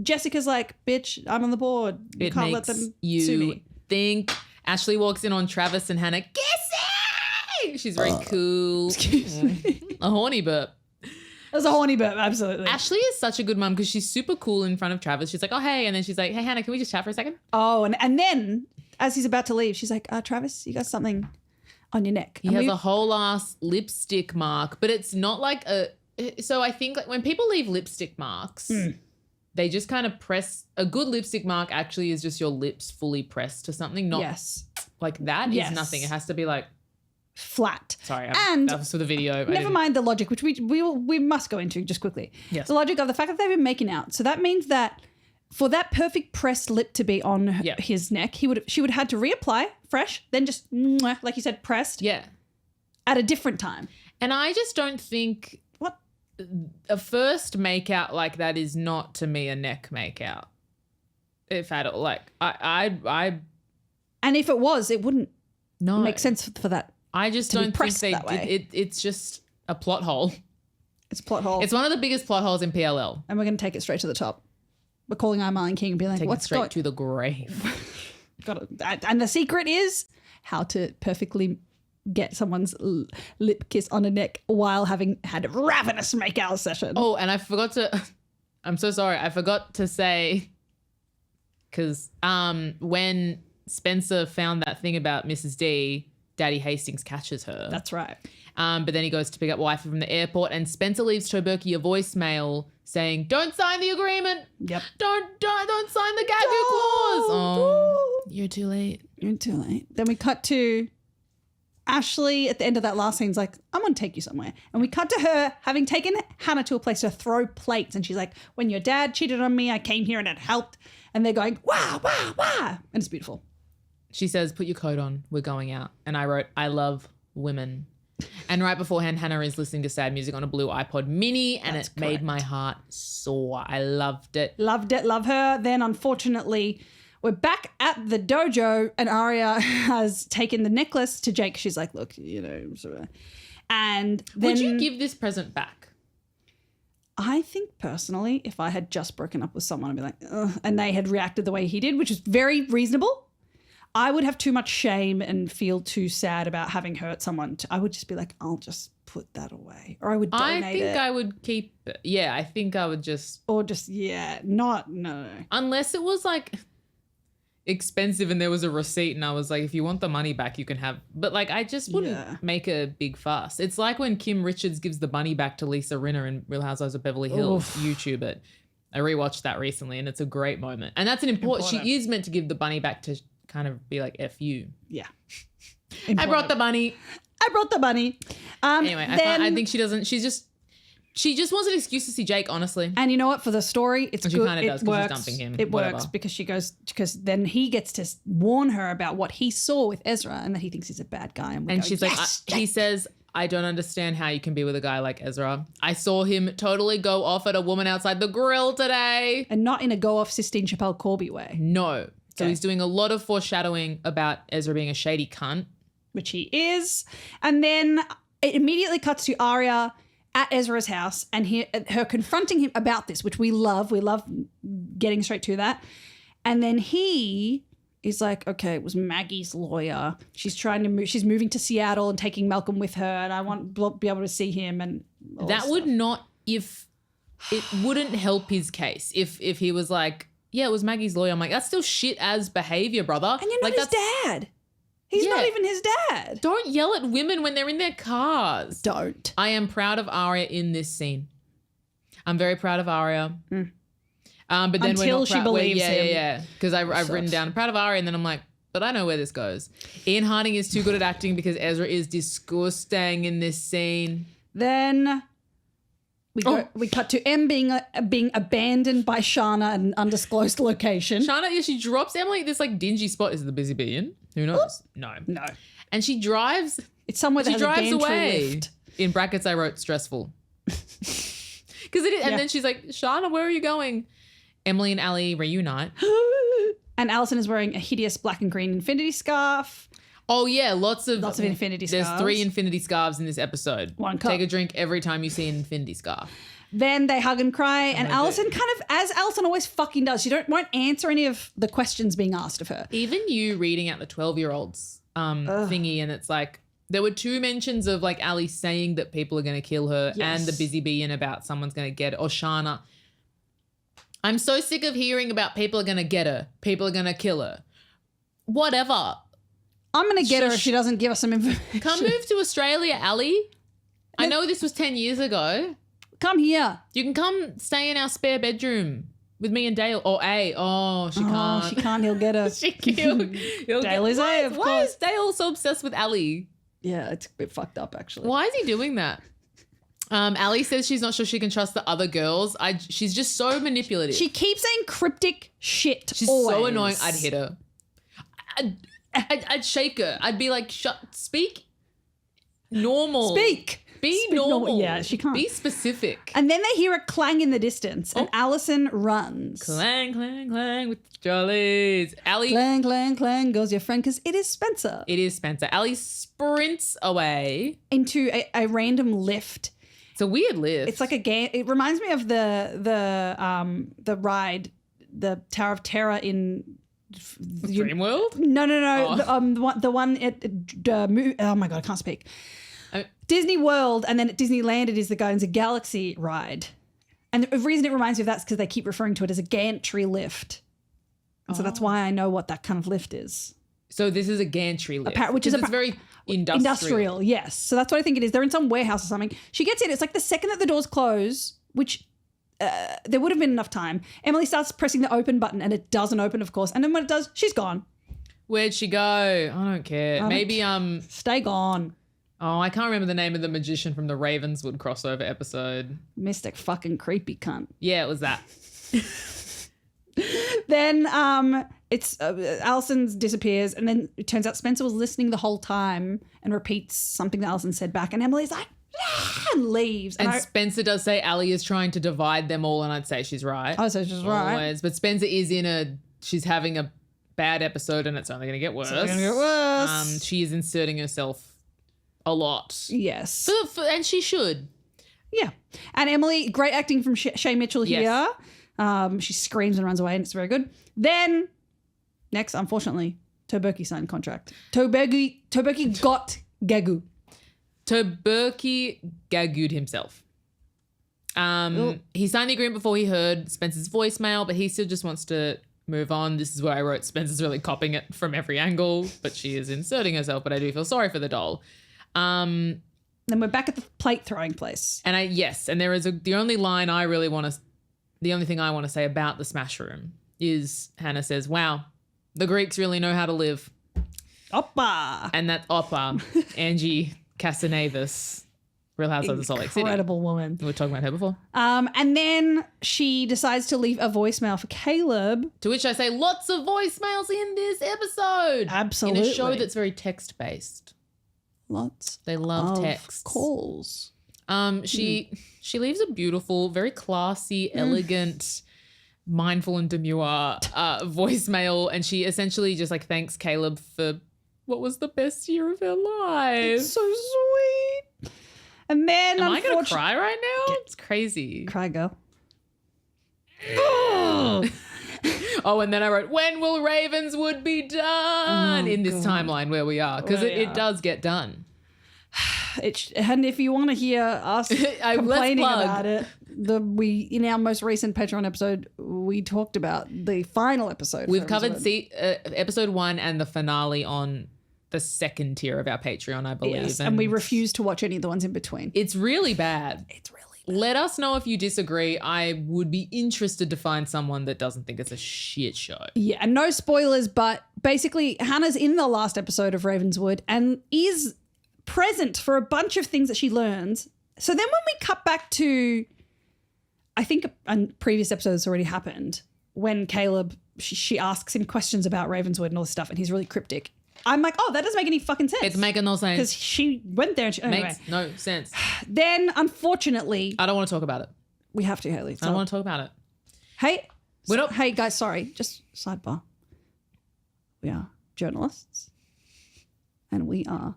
Jessica's like, bitch, I'm on the board. You can't let them sue me. Think. Ashley walks in on Travis and Hannah kissing. She's very cool. Excuse me. A horny burp. It was a horny burp, absolutely. Ashley is such a good mum because she's super cool in front of Travis. She's like, oh, hey. And then she's like, hey, Hannah, can we just chat for a second? Oh, and then as he's about to leave, she's like, Travis, you got something on your neck. He has a whole ass lipstick mark, but it's not like a... So I think like when people leave lipstick marks, they just kind of press... A good lipstick mark actually is just your lips fully pressed to something, not like that is nothing. It has to be like... flat. Sorry, and that was for the video. Never mind the logic, which we must go into just quickly. Yes. The logic of the fact that they've been making out. So that means that for that perfect pressed lip to be on his neck, she would have had to reapply fresh, then just like you said, pressed. Yeah. At a different time. And I just don't think a first makeout like that is not to me a neck makeout. If at all, like I. And if it was, it wouldn't make make sense for that. I just don't think they did. It's just a plot hole. It's a plot hole. It's one of the biggest plot holes in PLL. And we're going to take it straight to the top. We're calling Marlon King and be like, Take what's it straight to the grave. And the secret is how to perfectly get someone's lip kiss on a neck while having had a ravenous makeout session. Oh, and I forgot to... I'm so sorry. I forgot to say... Because when Spencer found that thing about Mrs. D, Daddy Hastings catches her. That's right. But then he goes to pick up wifey from the airport, and Spencer leaves TOBURKY a voicemail saying, "Don't sign the agreement. Yep. Don't sign the GAGGU clause." Oh, you're too late. You're too late. Then we cut to Ashley at the end of that last scene. Is like, I'm going to take you somewhere. And we cut to her having taken Hannah to a place to throw plates. And she's like, when your dad cheated on me, I came here and it helped. And they're going, wah, wah, wah. And it's beautiful. She says, "Put your coat on. We're going out." And I wrote, "I love women." And right beforehand, Hannah is listening to sad music on a blue iPod mini, and it made my heart sore. I loved it. Loved it. Love her. Then, unfortunately, we're back at the dojo, and Arya has taken the necklace to Jake. She's like, look, you know, sort of. And then, would you give this present back? I think personally, if I had just broken up with someone, I'd be like, ugh, and they had reacted the way he did, which is very reasonable, I would have too much shame and feel too sad about having hurt someone. I would just be like, I'll just put that away, or I would donate it. I think I would keep it. Yeah, I think I would just. Or just, yeah, not, no. Unless it was like expensive and there was a receipt and I was like, if you want the money back, you can have. But like, I just wouldn't make a big fuss. It's like when Kim Richards gives the bunny back to Lisa Rinna in Real Housewives of Beverly Hills. YouTube it. I rewatched that recently and it's a great moment. And that's an important. She is meant to give the bunny back to kind of be like, F you. Yeah. I brought the bunny. Anyway, I think she doesn't. She just wants an excuse to see Jake, honestly. And you know what? For the story, it's good. She kind of does because she's dumping him. It works because then he gets to warn her about what he saw with Ezra and that he thinks he's a bad guy. And she's like, he says, I don't understand how you can be with a guy like Ezra. I saw him totally go off at a woman outside the grill today. And not in a go off Sistine Chapelle Corby way. No. So he's doing a lot of foreshadowing about Ezra being a shady cunt. Which he is. And then it immediately cuts to Arya at Ezra's house and her confronting him about this, which we love. We love getting straight to that. And then he is like, okay, it was Maggie's lawyer. She's trying to move. She's moving to Seattle and taking Malcolm with her. And I want to be able to see him. And that would not, if it wouldn't help his case. If he was like, yeah, it was Maggie's lawyer. I'm like, that's still shit as behavior, brother. And you're not his dad. He's not even his dad. Don't yell at women when they're in their cars. Don't. I am proud of Arya in this scene. I'm very proud of Arya. But then until she believes him. Yeah. Because I've written down proud of Arya, and then I'm like, but I know where this goes. Ian Harding is too good at acting because Ezra is disgusting in this scene. Then we cut to M being abandoned by Shana at an undisclosed location. Shana, she drops Emily at this like dingy spot. Is it the Busy Bee Inn? Who knows? No. And she drives. It's somewhere that has a gantry away. lift. In brackets, I wrote stressful. Because it is. And then she's like, Shana, where are you going? Emily and Ali reunite. And Alison is wearing a hideous black and green infinity scarf. Oh, yeah. Lots of infinity scarves. There's 3 infinity scarves in this episode. One cup. Take a drink every time you see an infinity scarf. Then they hug and cry. And Alison kind of, as Alison always fucking does, she won't answer any of the questions being asked of her. Even you reading out the 12-year-olds thingy, and it's like, there were 2 mentions of like Ali saying that people are going to kill her and the Busy Bee and about someone's going to get her, or Shana. I'm so sick of hearing about people are going to get her. People are going to kill her. Whatever. I'm going to get her if she doesn't give us some information. Come move to Australia, Ali. I know this was 10 years ago. Come here. You can come stay in our spare bedroom with me and Dale. Or A. Oh, she can't. She can't. He'll get her. Dale is A, of course. Why is Dale so obsessed with Ali? Yeah, it's a bit fucked up, actually. Why is he doing that? Ali says she's not sure she can trust the other girls. She's just so manipulative. She keeps saying cryptic shit. She's always. So annoying. I'd hit her. I'd shake her. I'd be like, speak normal. Speak normal. Yeah, she can't. Be specific. And then they hear a clang in the distance and Alison runs. Clang, clang, clang with the jollies. Ali. Clang, clang, clang goes your friend because it is Spencer. It is Spencer. Ali sprints away. Into a random lift. It's a weird lift. It's like a game. It reminds me of the ride, the Tower of Terror in Dreamworld? No. Oh. The one at oh my God, I can't speak. Disney World, and then at Disneyland it is the Guardians of the Galaxy ride. And the reason it reminds me of that is because they keep referring to it as a gantry lift. And so that's why I know what that kind of lift is. So this is a gantry lift. Which is it's very industrial. Yes. So that's what I think it is. They're in some warehouse or something. She gets in. It's like the second that the doors close, which there would have been enough time. Emily starts pressing the open button and it doesn't open, of course. And then when it does, she's gone. Where'd she go? I don't care. Maybe stay gone. Oh, I can't remember the name of the magician from the Ravenswood crossover episode. Mystic fucking creepy cunt. Yeah, it was that. Then it's Alison disappears, and then it turns out Spencer was listening the whole time and repeats something that Alison said back, and Emily's like, and leaves. And Spencer does say Allie is trying to divide them all, and I'd say she's right. Oh, so she's right. Always. But Spencer is she's having a bad episode, and it's only going to get worse. It's only going to get worse. She is inserting herself a lot. Yes. And she should. Yeah. And Emily, great acting from Shay Mitchell here. Yes. She screams and runs away, and it's very good. Then, next, unfortunately, TOBURKY signed contract. TOBURKY got GAGGU. TOBURKY gaggued himself. He signed the agreement before he heard Spencer's voicemail, but he still just wants to move on. This is where I wrote Spencer's really copying it from every angle, but she is inserting herself, but I do feel sorry for the doll. Then we're back at the plate throwing place. And there is the only line I really want to, the only thing I want to say about the Smash Room is Hannah says, wow, the Greeks really know how to live. Oppa. And that's Oppa, Angie Casanovas, Real Housewives of Salt Lake City. Incredible woman. We were talking about her before. And then she decides to leave a voicemail for Caleb. To which I say, lots of voicemails in this episode. Absolutely. In a show that's very text-based. Lots. They love texts. Calls. She leaves a beautiful, very classy, elegant, mindful and demure voicemail, and she essentially just like thanks Caleb for what was the best year of her life. It's so sweet. And then am I gonna cry right now? It's crazy. Cry, girl. Oh, and then I wrote, when will Ravenswood be done in this timeline where we are? Because it does get done. And if you want to hear us complaining about it, in our most recent Patreon episode, we talked about the final episode. We've covered episode 1 and the finale on the second tier of our Patreon, I believe. Yes, and we refuse to watch any of the ones in between. It's really bad. It's really bad. Let us know if you disagree. I would be interested to find someone that doesn't think it's a shit show. Yeah, and no spoilers, but basically Hannah's in the last episode of Ravenswood and is present for a bunch of things that she learns. So then when we cut back to, I think a previous episode has already happened, when Caleb, she asks him questions about Ravenswood and all this stuff, and he's really cryptic. I'm like, oh, that doesn't make any fucking sense. It's making no sense. Because she went there and anyway. Makes no sense. Then, unfortunately, I don't want to talk about it. We have to, Hayley. I don't want to talk about it. Hey, hey guys, sorry, just sidebar. We are journalists and we are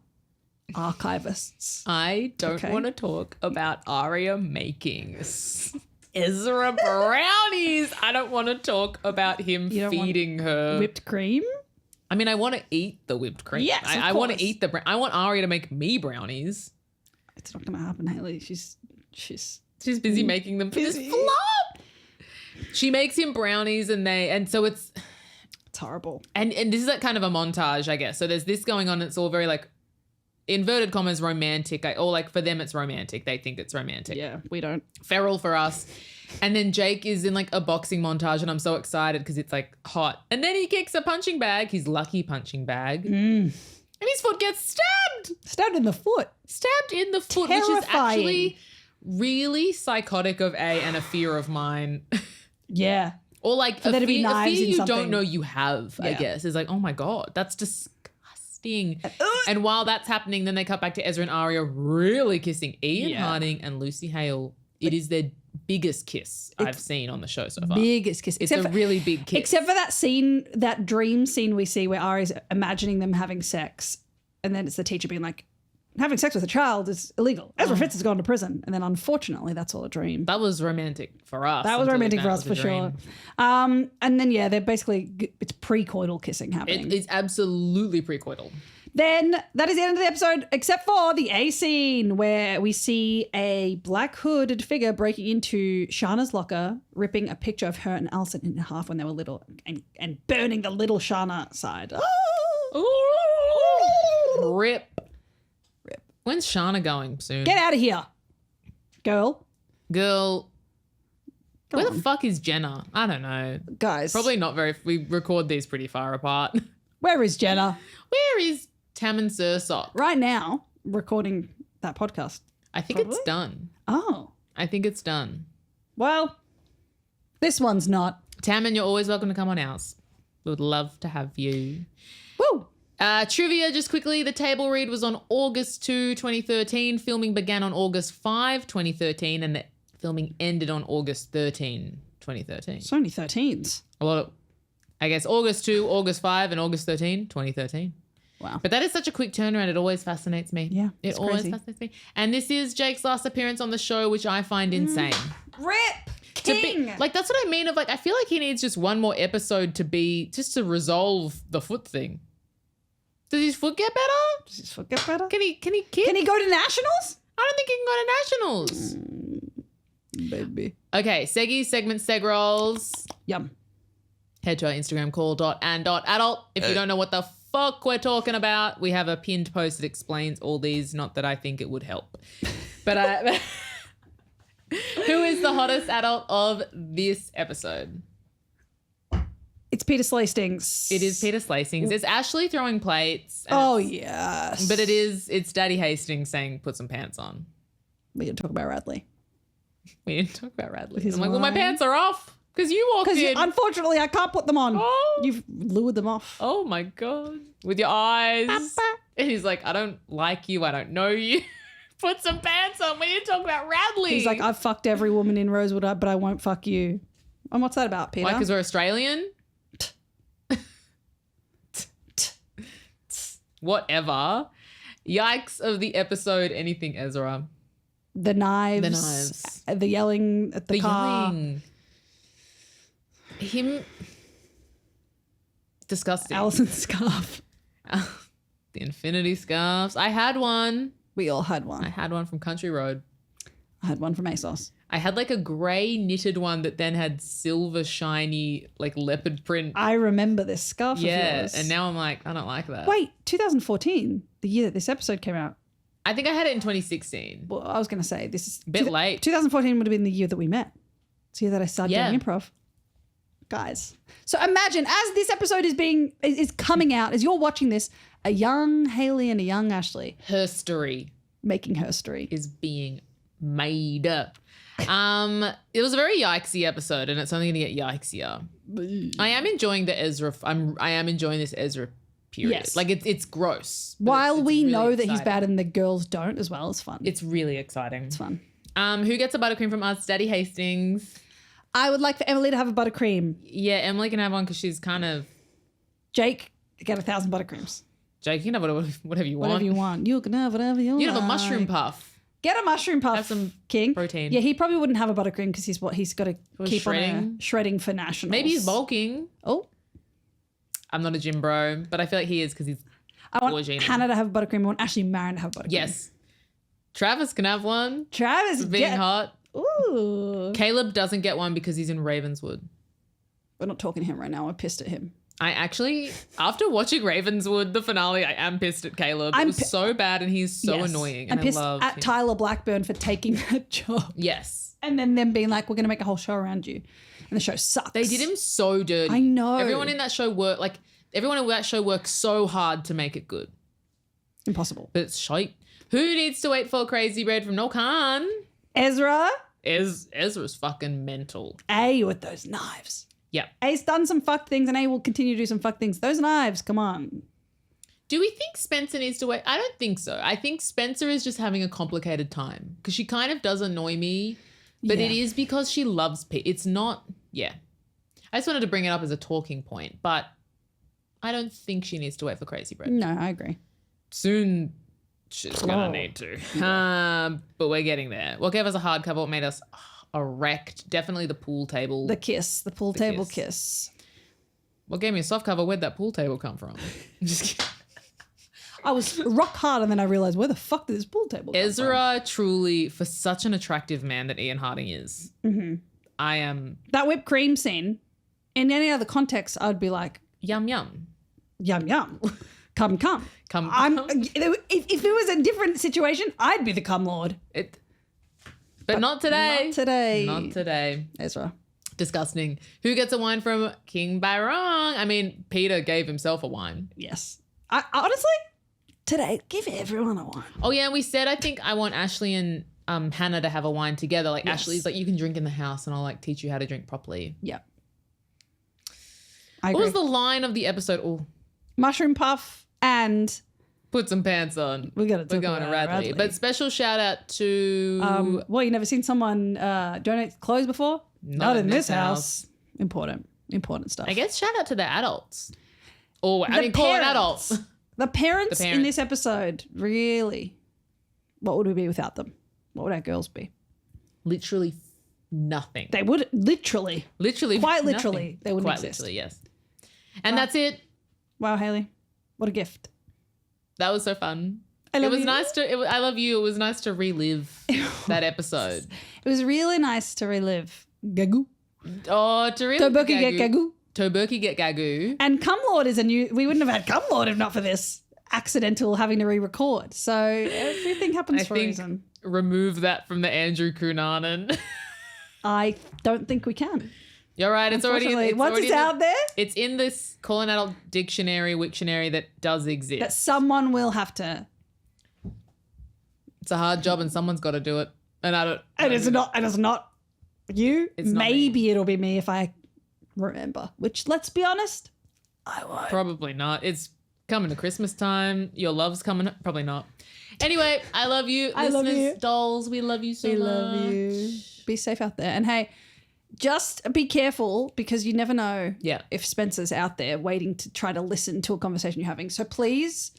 archivists. I don't want to talk about Aria making Ezra brownies. I don't want to talk about him feeding her whipped cream. I mean, I want to eat the whipped cream. Yes, I want to eat I want Aria to make me brownies. It's not going to happen, Hayley. She's busy making them for this flop. She makes him brownies and so it's horrible. And this is like kind of a montage, I guess. So there's this going on. It's all very like inverted commas romantic. Or like for them it's romantic. They think it's romantic. Yeah, we don't. Feral for us. And then Jake is in like a boxing montage and I'm so excited because it's like hot. And then he kicks a punching bag, his lucky punching bag. And his foot gets stabbed. Stabbed in the foot. Stabbed in the foot, Terrifying. which is actually really psychotic of and a fear of mine. Yeah. Or like a fear you something. don't know you have, I guess. It's like, oh my God, that's disgusting. And while that's happening, then they cut back to Ezra and Aria really kissing. Ian Harding and Lucy Hale. It is their biggest kiss I've seen on the show so far. Biggest kiss. It's a really big kiss. Except for that scene, that dream scene we see where Aria's imagining them having sex. And then it's the teacher being like, having sex with a child is illegal. Ezra Fitz has gone to prison. And then unfortunately, that's all a dream. That was romantic for us. That was romantic for us for sure. And then, they're basically, it's pre-coital kissing happening. It's absolutely pre-coital. Then that is the end of the episode, except for the A scene where we see a black hooded figure breaking into Shana's locker, ripping a picture of her and Alison in half when they were little and burning the little Shana side. Rip. When's Shana going soon? Get out of here, girl. Where the fuck is Jenna? I don't know. Guys. Probably not very, we record these pretty far apart. Where is Jenna? Where is Tam and Sursok? Right now, recording that podcast. I think it's done. Oh. I think it's done. Well, this one's not. Tam, and you're always welcome to come on ours. Would love to have you. Woo! Trivia, just quickly. The table read was on August 2, 2013. Filming began on August 5, 2013. And the filming ended on August 13, 2013. It's only 13s. A lot of, I guess, August 2, August 5, and August 13, 2013. Wow. But that is such a quick turnaround. It always fascinates me. Yeah, it always fascinates me. And this is Jake's last appearance on the show, which I find insane. Rip! King! That's what I mean of like, I feel like he needs just one more episode to resolve the foot thing. Does his foot get better? Does his foot get better? Can he kick? Can he go to nationals? I don't think he can go to nationals. Baby. Okay, Seggy segment seg rolls. Yum. Head to our Instagram call.and.adult. If you don't know what the fuck we're talking about, we have a pinned post that explains all these. Not that I think it would help. But who is the hottest adult of this episode? It's Peter Slastings. It is Peter Slastings. It's Ashley throwing plates. Oh, yes. But it's Daddy Hastings saying put some pants on. We didn't talk about Radley. We didn't talk about Radley. His I'm like, well, my pants are off because you walked in. Unfortunately, I can't put them on. Oh. You've lured them off. Oh, my God. With your eyes. Papa. And he's like, I don't like you. I don't know you. Put some pants on. We didn't talk about Radley. He's like, I've fucked every woman in Rosewood, but I won't fuck you. And what's that about, Peter? Why? Because we're Australian? Whatever. Yikes of the episode. Anything, Ezra. The knives. The yelling at the car. Yelling. Him. Disgusting. Alison's scarf. The infinity scarves. I had one. We all had one. I had one from Country Road. I had one from ASOS. I had like a grey knitted one that then had silver shiny like leopard print. I remember this scarf of yours. And now I'm like, I don't like that. Wait, 2014, the year that this episode came out. I think I had it in 2016. Well, I was going to say this is a bit late. 2014 would have been the year that we met. It's the year that I started doing improv. Guys. So imagine as this episode is coming out, as you're watching this, a young Hayley and a young Ashley. Herstory. Making herstory. Is being made. It was a very yikesy episode and it's only going to get yikesier. I am enjoying the Ezra. I am enjoying this Ezra period. Yes. Like it's gross. While we really know exciting. that he's bad and the girls don't as well, it's fun. It's really exciting. It's fun. Who gets a buttercream from us? Daddy Hastings. I would like for Emily to have a buttercream. Yeah, Emily can have one because she's kind of... Jake, get 1,000 buttercreams. Jake, you can have whatever you want. Whatever you want. You can have whatever you want. You can have a mushroom puff. Get a mushroom puff. Have some King. protein. Yeah, he probably wouldn't have a buttercream because he's got to keep shredding. Shredding for nationals. Maybe he's bulking. Oh. I'm not a gym bro, but I feel like he is because he's I want gorging. Hannah to have a buttercream. I want Ashley Marin to have a buttercream. Yes. Travis can have one. Travis being hot. Ooh. Caleb doesn't get one because he's in Ravenswood. We're not talking to him right now. I'm pissed at him. I actually, after watching Ravenswood, the finale, I am pissed at Caleb. It was so bad and he's so annoying. And I'm pissed I love at him. Tyler Blackburn for taking that job. Yes. And then them being like, we're going to make a whole show around you. And the show sucks. They did him so dirty. I know. Everyone in that show worked so hard to make it good. Impossible. But it's shite. Who needs to wait for Crazy Bread from No Khan? Ezra. Ezra's fucking mental. A with those knives. Yeah. A's done some fucked things and A will continue to do some fucked things. Those knives, come on. Do we think Spencer needs to wait? I don't think so. I think Spencer is just having a complicated time because she kind of does annoy me, but it is because she loves Pete. It's not, I just wanted to bring it up as a talking point, but I don't think she needs to wait for Crazy Bread. No, I agree. Soon she's going to need to. But we're getting there. What gave us a hardcover? What made us erect? Definitely the pool table. The pool table kiss. What gave me a soft cover? Where'd that pool table come from? I'm just kidding. I was rock hard and then I realized where the fuck did this pool table come Ezra truly, for such an attractive man that Ian Harding is, I am... That whipped cream scene, in any other context, I'd be like... Yum, yum. Yum, yum. Come. Come. If it was a different situation, I'd be the cum lord. But not today. Not today. Ezra. Disgusting. Who gets a wine from King Byrong? I mean, Peter gave himself a wine. Yes. I honestly, today, give everyone a wine. Oh, yeah. And we said, I think I want Ashley and Hannah to have a wine together. Like Ashley's like, you can drink in the house and I'll like teach you how to drink properly. Yep. I What agree. was the line of the episode? Oh, Mushroom Puff and put some pants on. we're We're going to Radley. But special shout out to... well, you never seen someone donate clothes before? Not in this house. Important stuff. I guess shout out to the adults. Or, I mean, parents. call an adult. The parents in this episode, really, what would we be without them? What would our girls be? Literally nothing. They would literally. Quite literally. Nothing. They wouldn't Quite exist. literally, yes. And that's it. Wow, Hayley. What a gift. That was so fun. I love you. I love you. It was nice to relive that episode. It was really nice to relive GAGGU. Oh, to relive TOBURKY get GAGGU. TOBURKY get GAGGU. And Cumlord is we wouldn't have had Cumlord if not for this accidental having to re-record. So everything happens for a reason. Remove that from the Andrew Cunanically. I don't think we can. You're right. It's already once it's out there. It's in this Call an Adult Wiktionary that does exist. That someone will have to. It's a hard job and someone's got to do it. And I don't. And it's not you. It's not Maybe it'll be me if I remember. Which, let's be honest, I won't. Probably not. It's coming to Christmas time. Your love's coming. Probably not. Anyway, I love you. I love you. Dolls, we love you so much. We love you. Be safe out there. And hey, just be careful because you never know if Spencer's out there waiting to try to listen to a conversation you're having. So please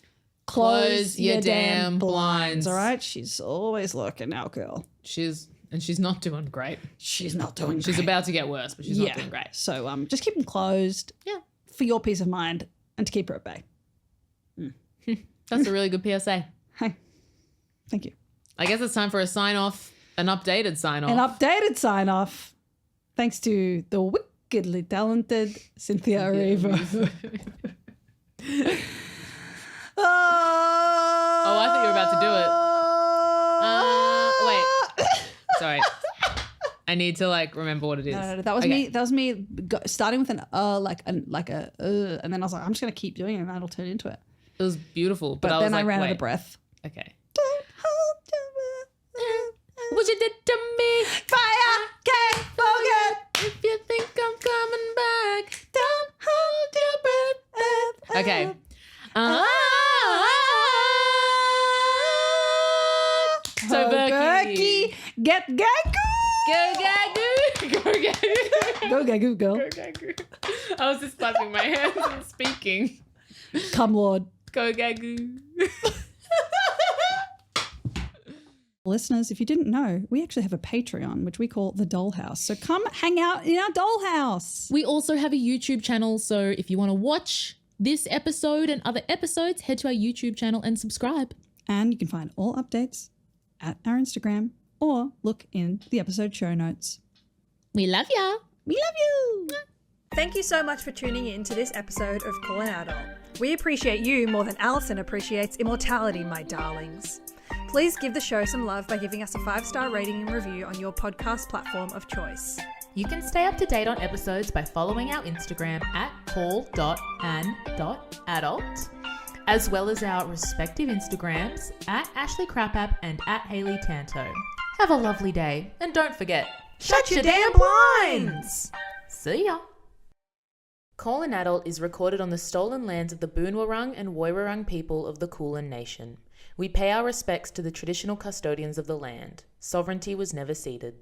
close your damn blinds. All right? She's always looking, our girl. She's not doing great. She's not doing great. She's about to get worse, but she's not doing great. So just keep them closed. Yeah. For your peace of mind and to keep her at bay. That's a really good PSA. Hey. Thank you. I guess it's time for a sign-off, an updated sign-off. An updated sign-off. Thanks to the wickedly talented Cynthia Arrivo. Oh, I thought you were about to do it. Wait. Sorry. I need to remember what it is. No, that was me. That was me starting with an and then I was like, I'm just gonna keep doing it, and that'll turn into it. It was beautiful, but then I ran out of breath. Okay. Don't hold your breath. What you did to me, fire can't forget. If you think I'm coming back, Don't hold your breath. okay. TOBURKY get GAGGU. Go GAGGU. Go GAGGU. Go GAGGU, girl. Go GAGGU. I was just clapping my hands and speaking. Cumlord. Go GAGGU. Listeners, if you didn't know, we actually have a Patreon, which we call the Dollhouse. So come hang out in our dollhouse. We also have a YouTube channel, so if you want to watch this episode and other episodes, head to our YouTube channel and subscribe. And you can find all updates at our Instagram or look in the episode show notes. We love ya. We love you. Thank you so much for tuning in to this episode of Call an Adult. We appreciate you more than Alison appreciates immortality, my darlings. Please give the show some love by giving us a 5-star rating and review on your podcast platform of choice. You can stay up to date on episodes by following our Instagram at call.an.adult, as well as our respective Instagrams at Ashley Crapapp and at Hayley Tanto. Have a lovely day, and don't forget, Shut your damn blinds! See ya! Call an Adult is recorded on the stolen lands of the Boonwurrung and Woiwurrung people of the Kulin Nation. We pay our respects to the traditional custodians of the land. Sovereignty was never ceded.